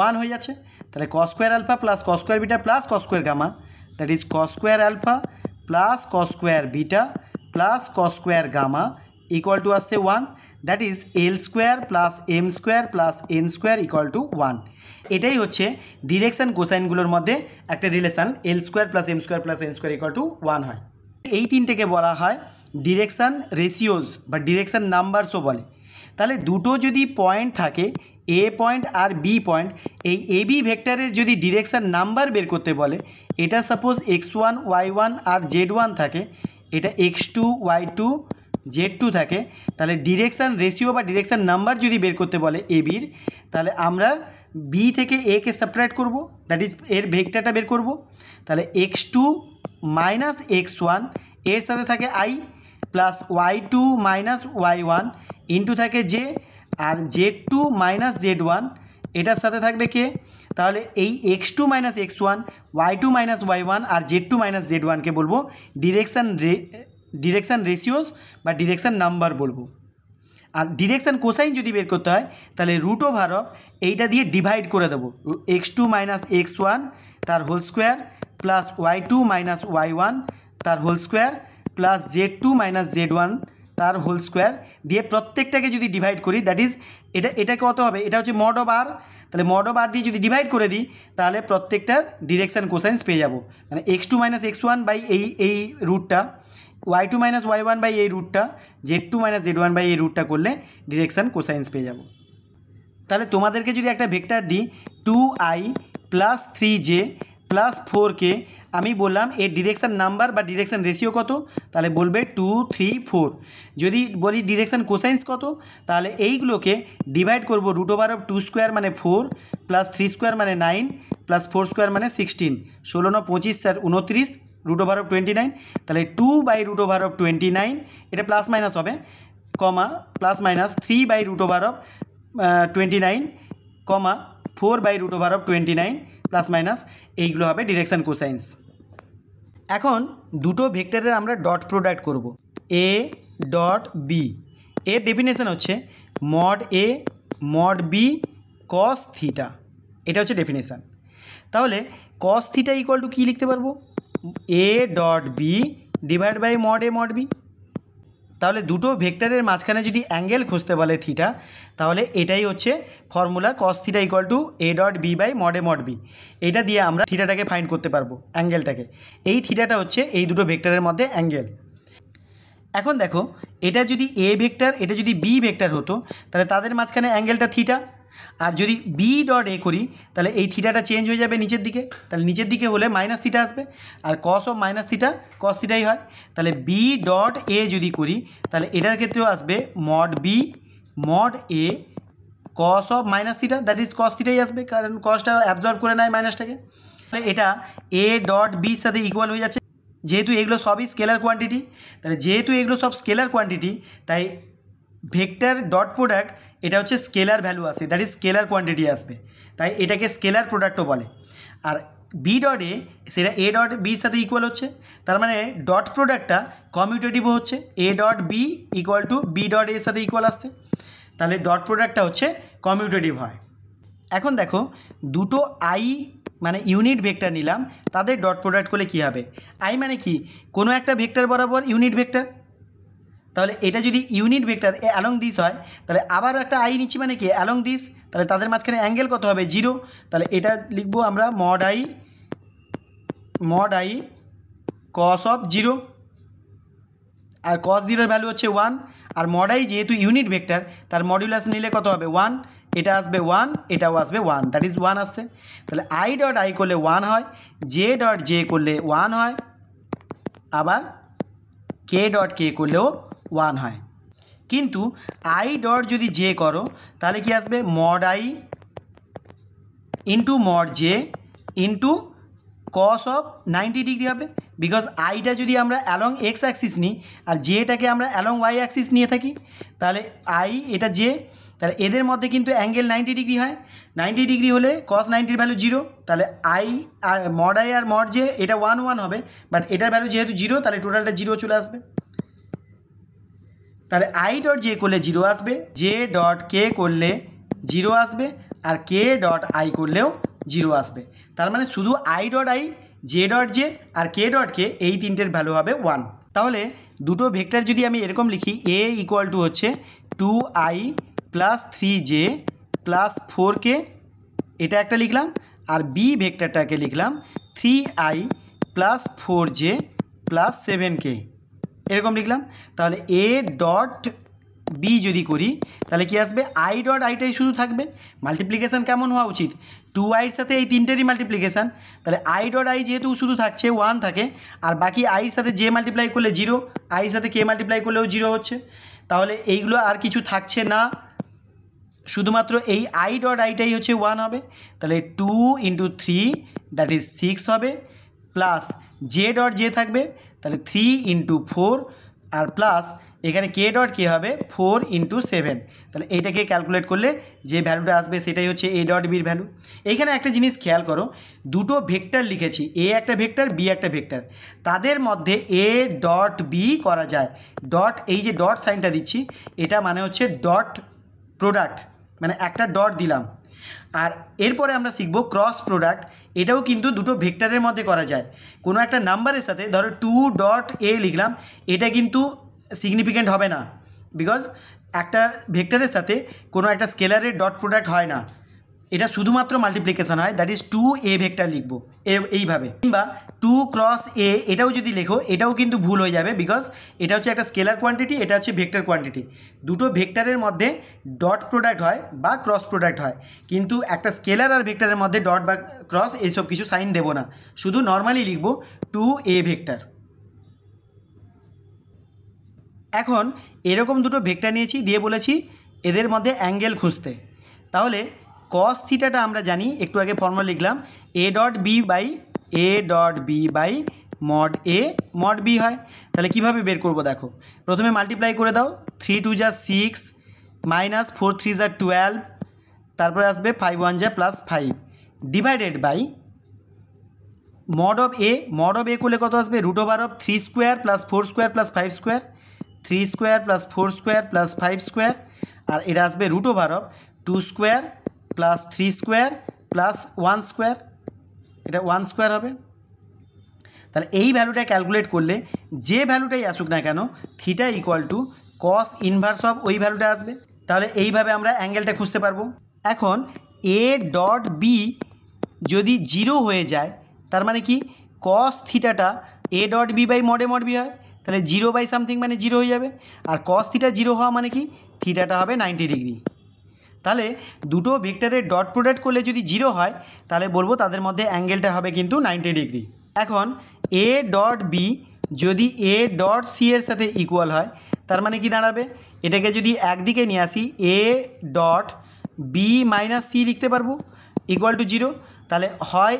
Speaker 1: 1 হয়ে যাচ্ছে। তাহলে cos square alpha plus cos square beta plus cos square gamma, that is cos square alpha plus cos square beta plus cos square gamma equal to আসছে 1, that is L square plus M square plus N square equal to 1। এটাই হচ্ছে direction কোসাইনগুলোর মধ্যে একটা relation, L square plus M square plus N square equal to 1 হয়। এই তিনটেকে বলা হয় ডিরেকশান রেশিওজ বা ডিরেকশান নাম্বারসও বলে। তাহলে দুটো যদি পয়েন্ট থাকে, এ পয়েন্ট আর বি পয়েন্ট, এই এ বি ভেক্টরের যদি ডিরেকশান নাম্বার বের করতে বলে, এটা সাপোজ x1 y1 আর z1 থাকে, এটা x2 y2 z2 থাকে, তাহলে ডিরেকশান রেশিও বা ডিরেকশান নাম্বার যদি বের করতে বলে এ বির, তাহলে আমরা বি থেকে একে সেপারেট করব, দ্যাট ইজ এর ভেক্টরটা বের করব। তাহলে x2 মাইনাস x1 এর সাথে থাকে i plus y2 minus y1 into থাকে জে, আর z2 মাইনাস z1 এটার সাথে থাকবে কে, তাহলে এই x2 minus x1 y2 minus y1 আর z2 মাইনাস z1কে বলবো ডিরেকশান রেশিওস বা ডিরেকশান নাম্বার বলবো। আর ডিরেকশান কোসাইন যদি বের করতে হয় তাহলে রুট ওভার অফ এইটা দিয়ে ডিভাইড করে দেবো, x2 মাইনাস x1 তার whole square plus y2 minus y1 তার whole square plus z2 minus z1 তার হোল স্কোয়ার দিয়ে প্রত্যেকটাকে যদি ডিভাইড করি, দ্যাট ইজ এটা কত হবে, এটা হচ্ছে মড অফ আর, তাহলে মড অফ আর দিয়ে যদি ডিভাইড করে দিই তাহলে প্রত্যেকটার ডিরেকশান কোসাইন্স পেয়ে যাব। মানে x2 মাইনাস x1 বাই এই রুটটা, y2 মাইনাস y1 বাই এই রুটটা, z2 মাইনাস z1 বাই এই রুটটা করলে ডিরেকশান কোসাইন্স পেয়ে যাব। তাহলে তোমাদেরকে যদি একটা ভেক্টর দিই 2i plus 3j plus 4k, আমি বললাম এর ডিরেকশান নাম্বার বা ডিরেকশান রেশিও কত, তাহলে বলবে 2, 3, 4। যদি বলি ডিরেকশান কোসাইন্স কত, তাহলে এইগুলোকে ডিভাইড করব রুট ওভার অফ 2 স্কোয়ার মানে 4 প্লাস 3 স্কোয়ার মানে 9 প্লাস 4 স্কোয়ার মানে 16, 16 9 25 4 29 রুট ওভার অফ 29, তাহলে 2 বাই রুট ওভার অফ 29, এটা প্লাস মাইনাস হবে, comma plus minus 3 by root over of 29, comma 4 by root over of 29 plus minus, এইগুলো হবে direction কোসাইন্স। এখন দুটো ভেক্টরের আমরা ডট প্রোডাক্ট করব, এ ডট বি। এর ডেফিনেশন হচ্ছে mod A mod B cos theta, এটা হচ্ছে ডেফিনেশান। তাহলে কস থিটা ইকুয়াল টু কী লিখতে পারবো, A dot B divide by mod A mod B. তাহলে দুটো ভেক্টরের মাঝখানে যদি অ্যাঙ্গেল খুঁজতে বলে থিটা, তাহলে এটাই হচ্ছে formula cos theta equal to A dot B by mod A mod B. এটা দিয়ে আমরা থিটাটাকে ফাইন্ড করতে পারবো, অ্যাঙ্গেলটাকে। এই থিটাটা হচ্ছে এই দুটো ভেক্টরের মধ্যে অ্যাঙ্গেল। এখন দেখো, এটা যদি এ ভেক্টর, এটা যদি বি ভেক্টর হতো, তাহলে তাদের মাঝখানে অ্যাঙ্গেলটা থিটা। আর যদি বি ডট এ করি তাহলে এই থিটাটা চেঞ্জ হয়ে যাবে নিচের দিকে, তাহলে নিচের দিকে হলে মাইনাস থিটা আসবে, আর cos of minus theta cos থিটাই হয়। তাহলে বি ডট এ যদি করি তাহলে এটার ক্ষেত্রেও আসবে mod B mod A cos of minus theta, that is cos থিটাই আসবে, কারণ কসটা অ্যাবজর্ব করে নেয় মাইনাসটাকে। তাহলে এটা এ ডট বির সাথে ইকুয়াল হয়ে যাচ্ছে, যেহেতু এগুলো সবই স্কেলার কোয়ান্টিটি। তাহলে যেহেতু এগুলো সব স্কেলার কোয়ান্টিটি, তাই ভেক্টর ডট প্রোডাক্ট এটা হচ্ছে স্কেলার ভ্যালু আসে, দ্যাট ইজ স্কেলার কোয়ান্টিটি আসবে, তাই এটাকে স্কেলার প্রোডাক্টও বলে। আর বি ডট এ সেটা এ ডট বির সাথে ইকুয়াল হচ্ছে, তার মানে ডট প্রোডাক্টটা কমিউটেটিভও হচ্ছে, A dot B equal to B dot এর সাথে ইকুয়াল আসছে, তাহলে ডট প্রোডাক্টটা হচ্ছে কমিউটেটিভ হয়। এখন দেখো, দুটো আই মানে ইউনিট ভেক্টর নিলাম, তাদের ডট প্রোডাক্ট করলে কী হবে, আই মানে কি, কোনো একটা ভেক্টর বরাবর ইউনিট ভেক্টর। তাহলে এটা যদি ইউনিট ভেক্টর অ্যালং দিস হয়, তাহলে আবার একটা আই নিচ্ছি মানে কি অ্যালং দিস, তাহলে তাদের মাঝখানে অ্যাঙ্গেল কত হবে, 0। তাহলে এটা লিখবো আমরা মড আই কস অফ 0, আর কস 0 এর ভ্যালু হচ্ছে 1, আর মড আই যেহেতু ইউনিট ভেক্টর তার মডিউলাস নিলে কত হবে 1, এটা আসবে 1, এটাও আসবে 1, দ্যাট ইজ 1 আসছে। তাহলে আই ডট আই করলে 1 হয়, জে ডট জে করলে 1 হয়, আবার কে ডট কে করলেও 1 হয়। কিন্তু আই ডট যদি জে করো তাহলে কি আসবে, mod I into mod J into cos of 90 degree হবে, বিকজ আইটা যদি আমরা অ্যালং এক্স অ্যাক্সিস নিই আর জেটাকে আমরা অ্যালং ওয়াই অ্যাক্সিস নিয়ে থাকি, তাহলে আই এটা জে, তাহলে এদের মধ্যে কিন্তু অ্যাঙ্গেল 90 ডিগ্রি হয়, 90 ডিগ্রি হলে কস 90 ভ্যালু 0, তাহলে আই আর মড আই আর মড জে এটা 1 1 হবে, বাট এটার ভ্যালু যেহেতু 0 তাহলে টোটালটা 0 চলে আসবে। তাহলে আই ডট জে করলে 0 আসবে, জে ডট কে করলে 0 আসবে, আর কে ডট আই করলেও 0 আসবে। তার মানে শুধু i dot i, j dot j আর কে ডট কে এই তিনটের ভ্যালু হবে 1। তাহলে দুটো ভেক্টর যদি আমি এরকম লিখি, এ ইকুয়াল টু হচ্ছে 2i plus 3j plus 4k, এটা একটা লিখলাম, আর বি ভেক্টরটাকে লিখলাম 3i plus 4j plus 7k, এরকম লিখলাম। তাহলে এ ডট বি যদি করি তাহলে কি আসবে, আই ডট আইটাই শুধু থাকবে, মাল্টিপ্লিকেশান কেমন হওয়া উচিত, 2iর সাথে এই তিনটেরই মাল্টিপ্লিকেশান, তাহলে আই ডট আই যেহেতু শুধু থাকছে 1 থাকে, আর বাকি আইর সাথে জে মাল্টিপ্লাই করলে 0, আইর সাথে কে মাল্টিপ্লাই করলেও 0 হচ্ছে, তাহলে এইগুলো আর কিছু থাকছে না, শুধুমাত্র এই আই ডট আইটাই হচ্ছে 1 হবে। তাহলে 2 × 3 দ্যাট ইজ 6 হবে, প্লাস জে ডট জে থাকবে, তাহলে 3 × 4 আর প্লাস এখানে কে ডট কে হবে 4 × 7, তাহলে এইটাকে ক্যালকুলেট করলে যে ভ্যালুটা আসবে সেটাই হচ্ছে এ ডট বির ভ্যালু। এইখানে একটা জিনিস খেয়াল করো, দুটো ভেক্টর লিখেছি, এ একটা ভেক্টর, বি একটা ভেক্টর, তাদের মধ্যে এ ডট বি করা যায়। ডট, এই যে ডট সাইনটা দিচ্ছি এটা মানে হচ্ছে ডট প্রোডাক্ট, মানে একটা ডট দিলাম। আর এরপরে আমরা শিখব ক্রস প্রোডাক্ট। এটাও কিন্তু দুটো ভেক্টরের মধ্যে করা যায়। কোনো একটা নাম্বারের সাথে ধরো 2 ডট এ লিখলাম, এটা কিন্তু সিগনিফিক্যান্ট হবে না, বিকজ একটা ভেক্টরের সাথে কোনো একটা স্কেলারের ডট প্রোডাক্ট হয় না, এটা শুধুমাত্র মাল্টিপ্লিকেশন হয়, দ্যাট ইজ 2a ভেক্টর লিখবো এইভাবে। কিংবা 2 × a এটাও যদি লেখো এটাও কিন্তু ভুল হয়ে যাবে, বিকজ এটা হচ্ছে একটা স্কেলার কোয়ান্টিটি, এটা হচ্ছে ভেক্টর কোয়ান্টিটি। দুটো ভেক্টরের মধ্যে ডট প্রোডাক্ট হয় বা ক্রস প্রোডাক্ট হয়, কিন্তু একটা স্কেলার আর ভেক্টরের মধ্যে ডট বা ক্রস এইসব কিছু সাইন দেবো না, শুধু নর্মালি লিখবো 2a ভেক্টর। এখন এরকম দুটো ভেক্টর নিয়েছি, দিয়ে বলেছি এদের মধ্যে অ্যাঙ্গেল খুঁজতে। তাহলে কস থিটাটা আমরা জানি, একটু আগে ফর্মুলা লিখলাম, A dot B by mod A mod B হয়। তাহলে কীভাবে বের করব দেখো, প্রথমে মাল্টিপ্লাই করে দাও, 3 × 2 = 6 - 4 × 3 = 12, তারপরে আসবে 5 × 1 = +5 divided by mod of A. Mod of A করলে কত আসবে, √3² + 4² + 5², 3² + 4² + 5², আর এটা আসবে √2² + 3² + 1², এটা 1² হবে। তাহলে এই ভ্যালুটা ক্যালকুলেট করলে যে ভ্যালুটাই আসুক না কেন, থিটা = কস ইনভার্স অফ ওই ভ্যালুটা আসবে। তাহলে এইভাবে আমরা অ্যাঙ্গেলটা খুঁজতে পারবো। এখন এ ডট বি যদি 0 হয়ে যায়, তার মানে কি কস থিটাটা A dot B by mod B হয়, তাহলে 0 বাই সামথিং মানে 0 হয়ে যাবে। আর কস থিটা 0 হওয়া মানে কি থিটাটা হবে 90 ডিগ্রি। তাহলে দুটো ভেক্টরের ডট প্রোডাক্ট করলে যদি 0 হয়, তাহলে বলবো তাদের মধ্যে অ্যাঙ্গেলটা হবে কিন্তু 90 ডিগ্রি। এখন এ ডট বি যদি এ ডট সি এর সাথে ইকুয়াল হয়, তার মানে কি দাঁড়াবে, এটাকে যদি একদিকে নিয়ে আসি, A dot B minus C লিখতে পারবো =0। তাহলে হয়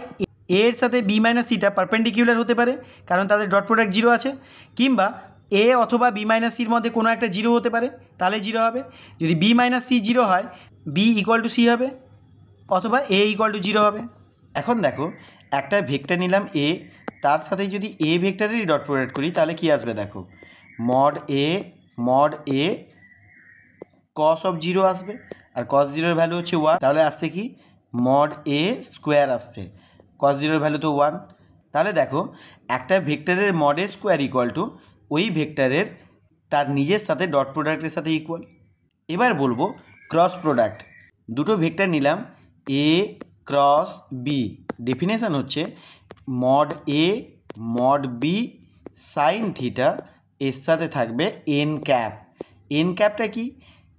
Speaker 1: এর সাথে বি মাইনাস সিটা পারপেন্ডিকুলার হতে পারে, কারণ তাদের ডট প্রোডাক্ট 0 আছে, কিংবা এ অথবা বি মাইনাস সির মধ্যে কোনো একটা 0 হতে পারে, তাহলে 0 হবে। যদি বি মাইনাস সি 0 হয়, বি = সি হবে, অথবা এ = 0 হবে। এখন দেখো একটা ভেক্টর নিলাম এ, তার সাথে যদি এ ভেক্টরেরই ডট প্রোডাক্ট করি, তাহলে কি আসবে দেখো, মড এ কস অফ 0 আসবে, আর কস 0 ভ্যালু হচ্ছে 1, তাহলে আসছে কি মড এ স্কোয়ার আসছে, কস 0 ভ্যালু তো 1। তাহলে দেখো একটা ভেক্টরের মড এ স্কোয়ার = ওই ভেক্টরের তার নিজের সাথে ডট প্রোডাক্টের সাথে ইকুয়াল। এবার বলবো ক্রস প্রোডাক্ট। দুটো ভেক্টর নিলাম এ ক্রস বি, ডেফিনেশান হচ্ছে mod A mod B sine theta, এর সাথে থাকবে এন ক্যাপ। এন ক্যাপটা কি,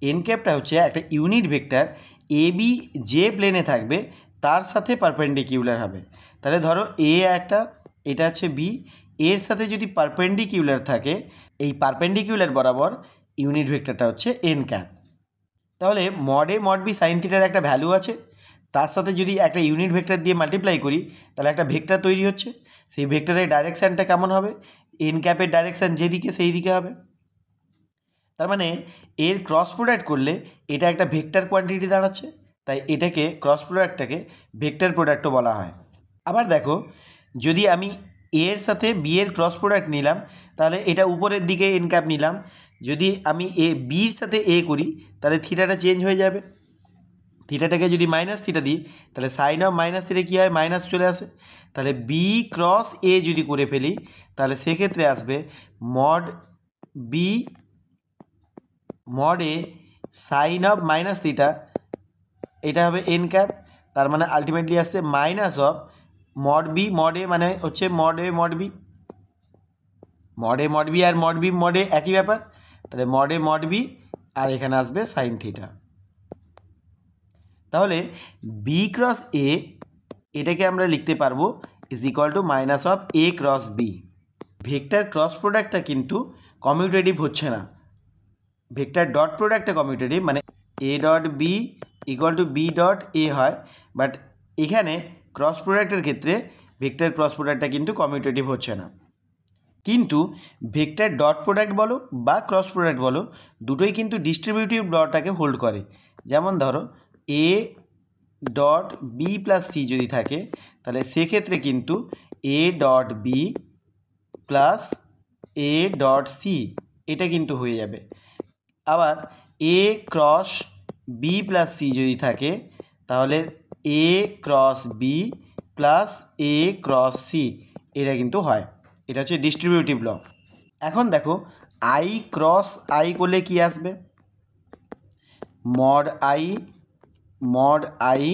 Speaker 1: এন ক্যাপটা হচ্ছে একটা ইউনিট ভেক্টর, এ বি যে প্লেনে থাকবে তার সাথে পারপেন্ডিকুলার হবে। তাহলে ধরো এ একটা, এটা হচ্ছে বি, এর সাথে যদি পারপেন্ডিকুলার থাকে, এই পারপেন্ডিকুলার বরাবর ইউনিট ভেক্টরটা হচ্ছে এন ক্যাপ। তাহলে mod A mod B sine থিটার একটা ভ্যালু আছে, তার সাথে যদি একটা ইউনিট ভেক্টর দিয়ে মাল্টিপ্লাই করি, তাহলে একটা ভেক্টর তৈরি হচ্ছে। সেই ভেক্টরের ডাইরেকশানটা কেমন হবে, এন ক্যাপের ডাইরেকশান যেদিকে সেই দিকে হবে। তার মানে এর ক্রস প্রোডাক্ট করলে এটা একটা ভেক্টর কোয়ান্টিটি দাঁড়াচ্ছে, তাই এটাকে ক্রস প্রোডাক্টটাকে ভেক্টর প্রোডাক্টও বলা হয়। আবার দেখো যদি আমি এর সাথে বি এর ক্রস প্রোডাক্ট নিলাম, তাহলে এটা উপরের দিকে এন ক্যাপ নিলাম। যদি আমি বির সাথে এ করি, তাহলে থিটাটা চেঞ্জ হয়ে যাবে। থিটাটাকে যদি মাইনাস থিটা দিই, তাহলে সাইন অফ মাইনাস থিটা কী হয়, মাইনাস চলে আসে। তাহলে বি ক্রস এ যদি করে ফেলি, তাহলে সেক্ষেত্রে আসবে mod B mod A sine of minus theta, এটা হবে এন ক্যাপ। তার মানে আলটিমেটলি আসছে minus of mod B mod A, মানে হচ্ছে mod A mod B, mod A mod B আর মড বি মড এ একই ব্যাপার। তাহলে মড এ মড বি, আর এখানে আসবে সাইন থিটা। তাহলে বি ক্রস এ, এটাকে আমরা লিখতে পারবো =- A cross B. Vector cross প্রোডাক্টটা কিন্তু কমিউটেটিভ হচ্ছে না, ভেক্টর ডট প্রোডাক্টটা কমিউটেটিভ, মানে A dot B = B dot A হয়, বাট এখানে ক্রস প্রোডাক্টের ক্ষেত্রে ভেক্টর ক্রস প্রোডাক্টটা কিন্তু কমিউটেটিভ হচ্ছে না। কিন্তু ভেক্টর ডট প্রোডাক্ট বলো বা ক্রস প্রোডাক্ট বলো, দুটোই কিন্তু ডিস্ট্রিবিউটিভ লটাকে হোল্ড করে। যেমন ধরো A dot B plus C যদি থাকে, তাহলে সেক্ষেত্রে কিন্তু A dot B plus A dot C এটা কিন্তু হয়ে যাবে। আবার A cross B plus C যদি থাকে, তাহলে A cross B plus A cross C এটা কিন্তু হয়। এটা হচ্ছে ডিস্ট্রিবিউটিভ ল। এখন দেখো আই ক্রস আই করলে কি আসবে, মড আই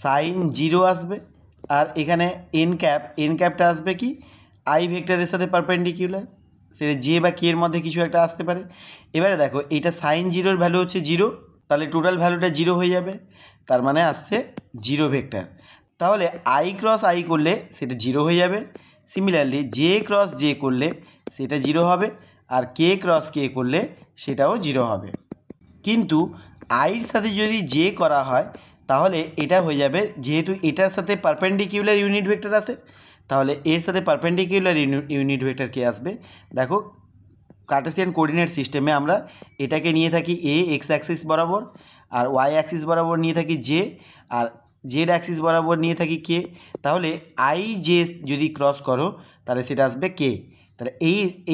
Speaker 1: সাইন 0 আসবে। আর এখানে এন ক্যাপটা আসবে কি, আই ভেক্টরের সাথে পারপেন্ডিকুলার, সেটা জে বা কে এর মধ্যে কিছু একটা আসতে পারে। এবারে দেখো এইটা সাইন 0-র ভ্যালু হচ্ছে 0, তাহলে টোটাল ভ্যালুটা 0 হয়ে যাবে, তার মানে আসছে 0 ভেক্টর। তাহলে আই ক্রস আই করলে সেটা 0 হয়ে যাবে। সিমিলারলি জে ক্রস জে করলে সেটা 0 হবে, আর কে ক্রস কে করলে সেটাও 0 হবে। কিন্তু আইয়ের সাথে যদি জে করা হয়, তাহলে এটা হয়ে যাবে, যেহেতু এটার সাথে পারপেন্ডিকুলার ইউনিট ভেক্টর আসে, তাহলে এর সাথে পারপেন্ডিকুলার ইউনিট ভেক্টর কে আসবে। দেখো কার্টেসিয়ান কোঅর্ডিনেট সিস্টেমে আমরা এটাকে নিয়ে থাকি এ এক্স অ্যাক্সিস বরাবর, আর ওয়াই অ্যাক্সিস বরাবর নিয়ে থাকি জে, আর জেড অ্যাক্সিস বরাবর নিয়ে থাকি কে। তাহলে আই জে যদি ক্রস করো তাহলে সেটা আসবে কে। তাহলে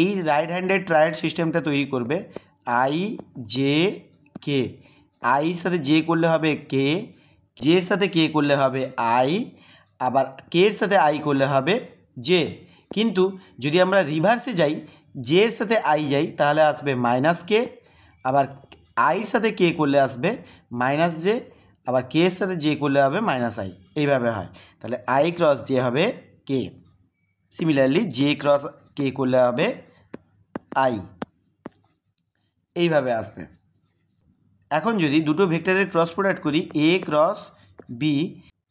Speaker 1: এই রাইট হ্যান্ডেড ট্রায়াড সিস্টেমটা তৈরি করবে আই জে কে। আইয়ের সাথে জে করলে হবে কে, জের সাথে কে করলে হবে আই, আবার কে এর সাথে আই করলে হবে জে। কিন্তু যদি আমরা রিভার্সে যাই, জে এর সাথে আই যাই, তাহলে আসবে মাইনাস কে, আবার আইয়ের সাথে কে করলে আসবে মাইনাস জে, আবার কে এর সাথে জে করলে হবে মাইনাস আই। এইভাবে হয়। তাহলে আই ক্রস জে হবে কে। সিমিলারলি জে ক্রস কে করলে হবে আই, এইভাবে আসবে। এখন যদি দুটো ভেক্টরের ক্রস প্রোডাক্ট করি এ ক্রস বি,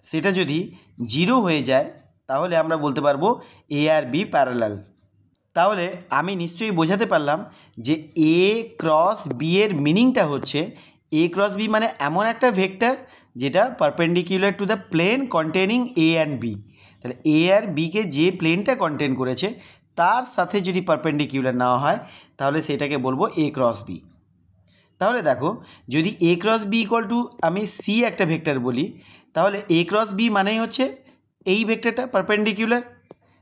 Speaker 1: সেটা যদি 0 হয়ে যায়, তাহলে আমরা বলতে পারবো এ আর বি প্যারালাল। তাহলে আমি নিশ্চয়ই বোঝাতে পারলাম যে এ ক্রস বি এর মিনিংটা হচ্ছে, এ ক্রস বি মানে এমন একটা ভেক্টর যেটা perpendicular to the plane containing A and B. তাহলে এ আর বিকে যে প্লেনটা কন্টেন করেছে তার সাথে যদি পারপেন্ডিকুলার নেওয়া হয়, তাহলে সেটাকে বলবো এ ক্রস বি। তাহলে দেখো যদি এ ক্রস বি ইকুয়াল টু আমি সি একটা ভেক্টর বলি, তাহলে এ ক্রস বি মানেই হচ্ছে এই ভেক্টরটা পারপেন্ডিকুলার।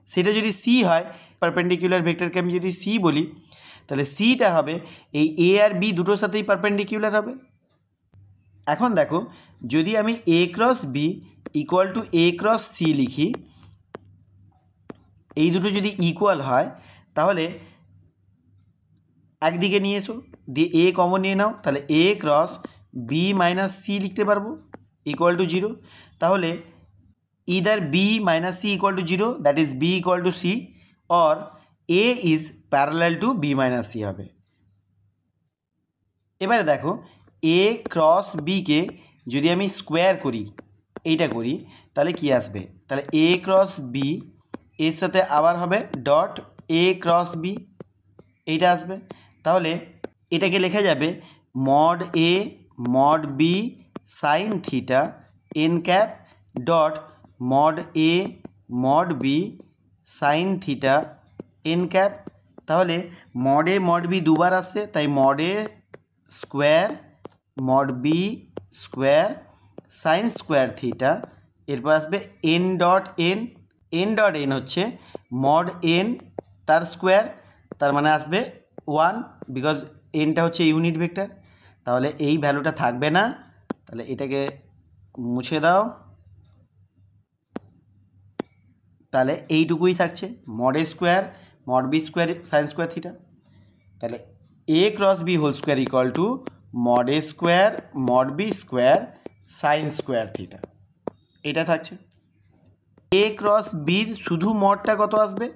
Speaker 1: সেটা যদি সি হয়, পারপেন্ডিকুলার ভেক্টরকে আমি যদি সি বলি, তাহলে সিটা হবে এই এ আর বি দুটোর সাথেই পারপেন্ডিকুলার হবে। এখন দেখো যদি আমি A cross B equal to A cross C লিখি, এই দুটো যদি ইকুয়াল হয়, তাহলে একদিকে নিয়ে এসো, দিয়ে এ কমন নিয়ে নাও, তাহলে A cross B minus C লিখতে পারবো ইকুয়াল টু 0। তাহলে either B minus C equal to 0, that is B equal to C, or A is parallel to B minus C হবে। এবারে দেখো এ ক্রস বিকে যদি আমি স্কোয়ার করি, এইটা করি, তাহলে কি আসবে, তাহলে এ ক্রস বি এর সাথে আবার হবে ডট এ ক্রস বি, এইটা আসবে। তাহলে এটাকে লেখা যাবে mod A mod B sine theta N cap dot mod A mod B sine theta N cap. তাহলে মড এ মড বি দুবার আসছে, তাই mod A square mod B square sine square theta, এরপর আসবে N dot N. N dot N হচ্ছে mod N তার square, তার মানে আসবে 1, বিকজ এনটা হচ্ছে ইউনিট ভেক্টর। তাহলে এই ভ্যালুটা থাকবে না, তাহলে এটাকে মুছে দাও, তাহলে এইটুকুই থাকছে mod A square mod B square sine square theta. তাহলে A cross B whole square equal to mod A square mod B square sine square theta, এটা থাকছে। এ ক্রস বির শুধু মডটা কত আসবে,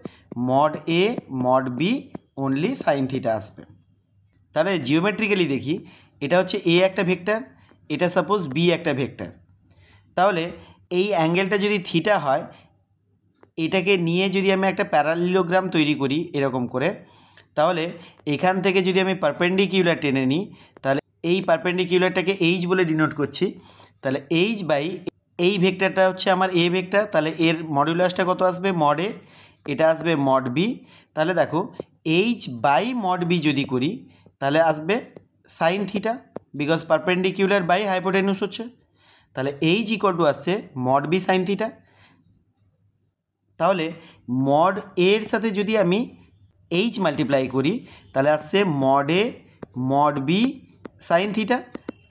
Speaker 1: mod A mod B only sine theta আসবে। তাহলে জিওমেট্রিক্যালি দেখি, এটা হচ্ছে এ একটা ভেক্টর, এটা সাপোজ বি একটা ভেক্টর। তাহলে এই অ্যাঙ্গেলটা যদি থিটা হয়, এটাকে নিয়ে যদি আমি একটা প্যারালিলোগ্রাম তৈরি করি এরকম করে, তাহলে এখান থেকে যদি আমি পারপেন্ডিকুলার টেনে নিই, তাহলে এই পারপেন্ডিকুলারটাকে এইচ বলে ডিনোট করছি। তাহলে এইচ বাই এই ভেক্টরটা হচ্ছে আমার এ ভেক্টর, তাহলে এর মডুলাসটা কত আসবে, মড এ। এটা আসবে মড বি। তাহলে দেখো এইচ বাই মড বি যদি করি তাহলে আসবে sine theta, because perpendicular by hypotenuse হচ্ছে। তাহলে এইচ ইকুয়াল টু আসছে মড বি সাইন থিটা। তাহলে মড এর সাথে যদি আমি এইচ মাল্টিপ্লাই করি তাহলে আসছে mod A mod B sine theta,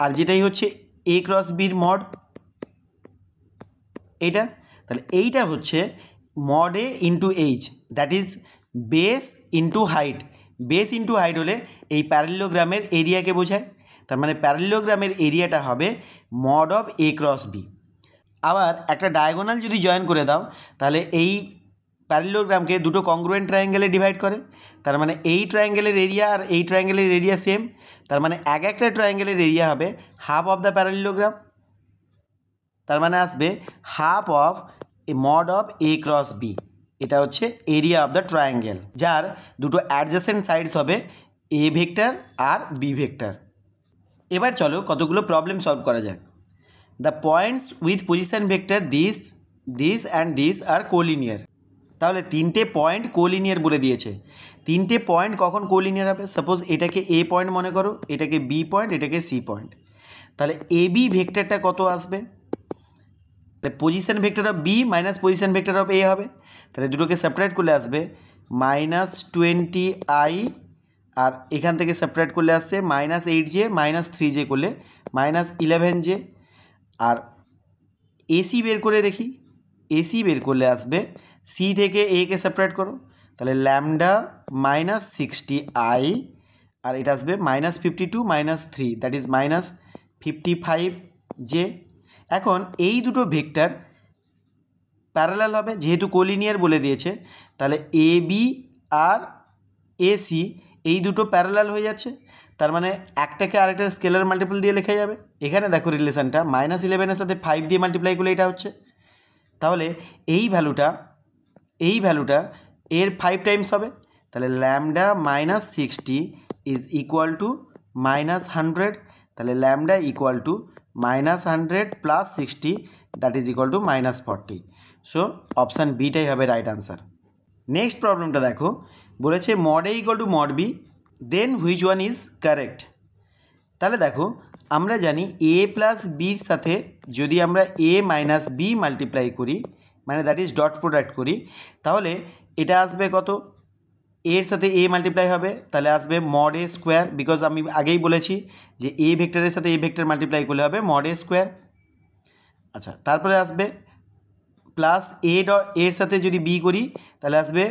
Speaker 1: আর যেটাই হচ্ছে এ ক্রস বির মড এইটা। তাহলে এইটা হচ্ছে mod A into H, that is base into height. Base into height হলে এই প্যারালেলোগ্রামের এরিয়াকে বোঝায়, তার মানে প্যারালেলোগ্রামের এরিয়াটা হবে mod of A cross B. আবার একটা ডায়াগোনাল যদি জয়েন করে দাও তাহলে এই প্যারালেলোগ্রামকে দুটো কংগ্রুয়েন্ট ট্রায়াঙ্গেলে ডিভাইড করে, তার মানে এই ট্রায়াঙ্গেলের এরিয়া আর এই ট্রায়াঙ্গেলের এরিয়া সেম, তার মানে এক একটা ট্রায়াঙ্গেলের এরিয়া হবে হাফ অফ দ্য প্যারালেলোগ্রাম। তার মানে আসবে half of A mod of A cross B, এটা হচ্ছে এরিয়া অফ দ্য ট্রায়াঙ্গেল, যার দুটো অ্যাডজাসেন্ট সাইডস হবে এ ভেক্টর আর বি ভেক্টর। এবার চলো কতগুলো প্রবলেম সলভ করা যাক। The points with position vector this this and this are collinear. তাহলে তিনটে পয়েন্ট কোলিনিয়ার বলে দিয়েছে। তিনটে পয়েন্ট কখন কোলিনিয়ার হবে? সাপোজ এটাকে এ পয়েন্ট মনে করো, এটাকে বি পয়েন্ট, এটাকে সি পয়েন্ট। তাহলে এ বি ভেক্টরটা কত আসবে? তাহলে position vector of B minus position vector of A হবে। তাহলে দুটোকে সেপারেট করলে আসবে -20i, আর এখান থেকে সেপারেট করলে আসছে -8j, -3j করলে -11j। আর এসি বের করে দেখি, এসি বের করলে আসবে সি থেকে এ কে সেপারেট করো, তাহলে ল্যামডা -60i, আর এটা আসবে -52 -3, দ্যাট ইজ -55j। এখন এই দুটো ভেক্টর প্যারালাল হবে, যেহেতু কোলিনিয়ার বলে দিয়েছে, তাহলে এ বি আর এসি এই দুটো প্যারালাল হয়ে যাচ্ছে, তার মানে একটাকে আরেকটা স্কেলার মাল্টিপল দিয়ে লেখা যাবে। এখানে দেখো রিলেশনটা -11-এর সাথে 5 দিয়ে মাল্টিপ্লাই করলে এটা হচ্ছে, তাহলে এই ভ্যালুটা এর 5 টাইমস হবে। তাহলে ল্যামডা -60 ইজ ইকুয়াল টু -100, তাহলে lambda equal to -100 plus 60, that is equal to -40। So option বিটাই হবে রাইট আনসার। নেক্সট প্রবলেমটা দেখো, বলেছে mod A equal to mod B, then which one is correct. তাহলে দেখো আমরা জানি এ প্লাস বির সাথে যদি আমরা এ মাইনাস বি মাল্টিপ্লাই করি, মানে দ্যাট ইজ ডট প্রোডাক্ট করি, তাহলে এটা আসবে কত? এর সাথে এ মাল্টিপ্লাই হবে, তাহলে আসবে মড এ স্কোয়ার, বিকজ আমি আগেই বলেছি যে এ ভেক্টরের সাথে এ ভেক্টর মাল্টিপ্লাই করলে হবে মড এ স্কোয়ার। আচ্ছা, তারপরে আসবে প্লাস এ ডট, এর সাথে যদি বি করি তাহলে আসবে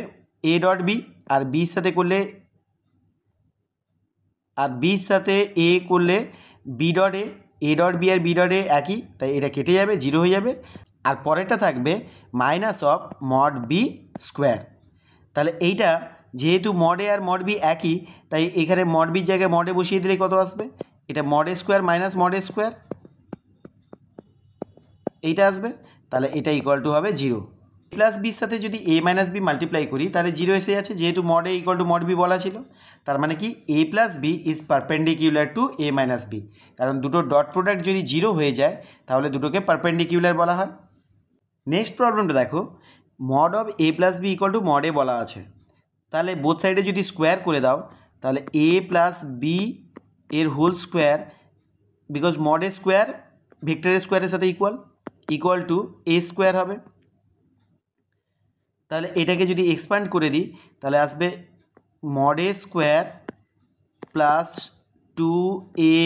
Speaker 1: এ ডট বি, আর বির সাথে করলে, আর বির সাথে এ করলে B dot A, A dot B আর বি ডট এ একই, তাই এটা কেটে যাবে, 0 হয়ে যাবে। আর পরেরটা থাকবে minus of mod B square. তাহলে এইটা যেহেতু মড এ আর মড বি একই, তাই এখানে মড বির জায়গায় মড এ বসিয়ে দিলে কত আসবে? এটা mod A square minus mod A square, এইটা আসবে। তাহলে এটা ইকুয়াল টু হবে 0। প্লাস বির সাথে যদি এ মাইনাস বি মাল্টিপ্লাই করি তাহলে 0 এসে যাচ্ছে, যেহেতু mod A equal to mod B বলা ছিল। তার মানে কি A plus B is perpendicular to A minus B, কারণ দুটো ডট প্রোডাক্ট যদি 0 হয়ে যায় তাহলে দুটোকে পারপেন্ডিকুলার বলা হয়। নেক্সট প্রবলেমটা দেখো, mod of A plus B equal to mod A বলা আছে, তাহলে বোথ সাইডে যদি স্কোয়ার করে দাও তাহলে এ প্লাস বি এর whole square, because mod A square ভেক্টরের স্কোয়ারের সাথে ইকুয়াল টু এ স্কোয়ার হবে। তাহলে এটাকে যদি এক্সপ্যান্ড করে দিই তাহলে আসবে mod A square plus 2a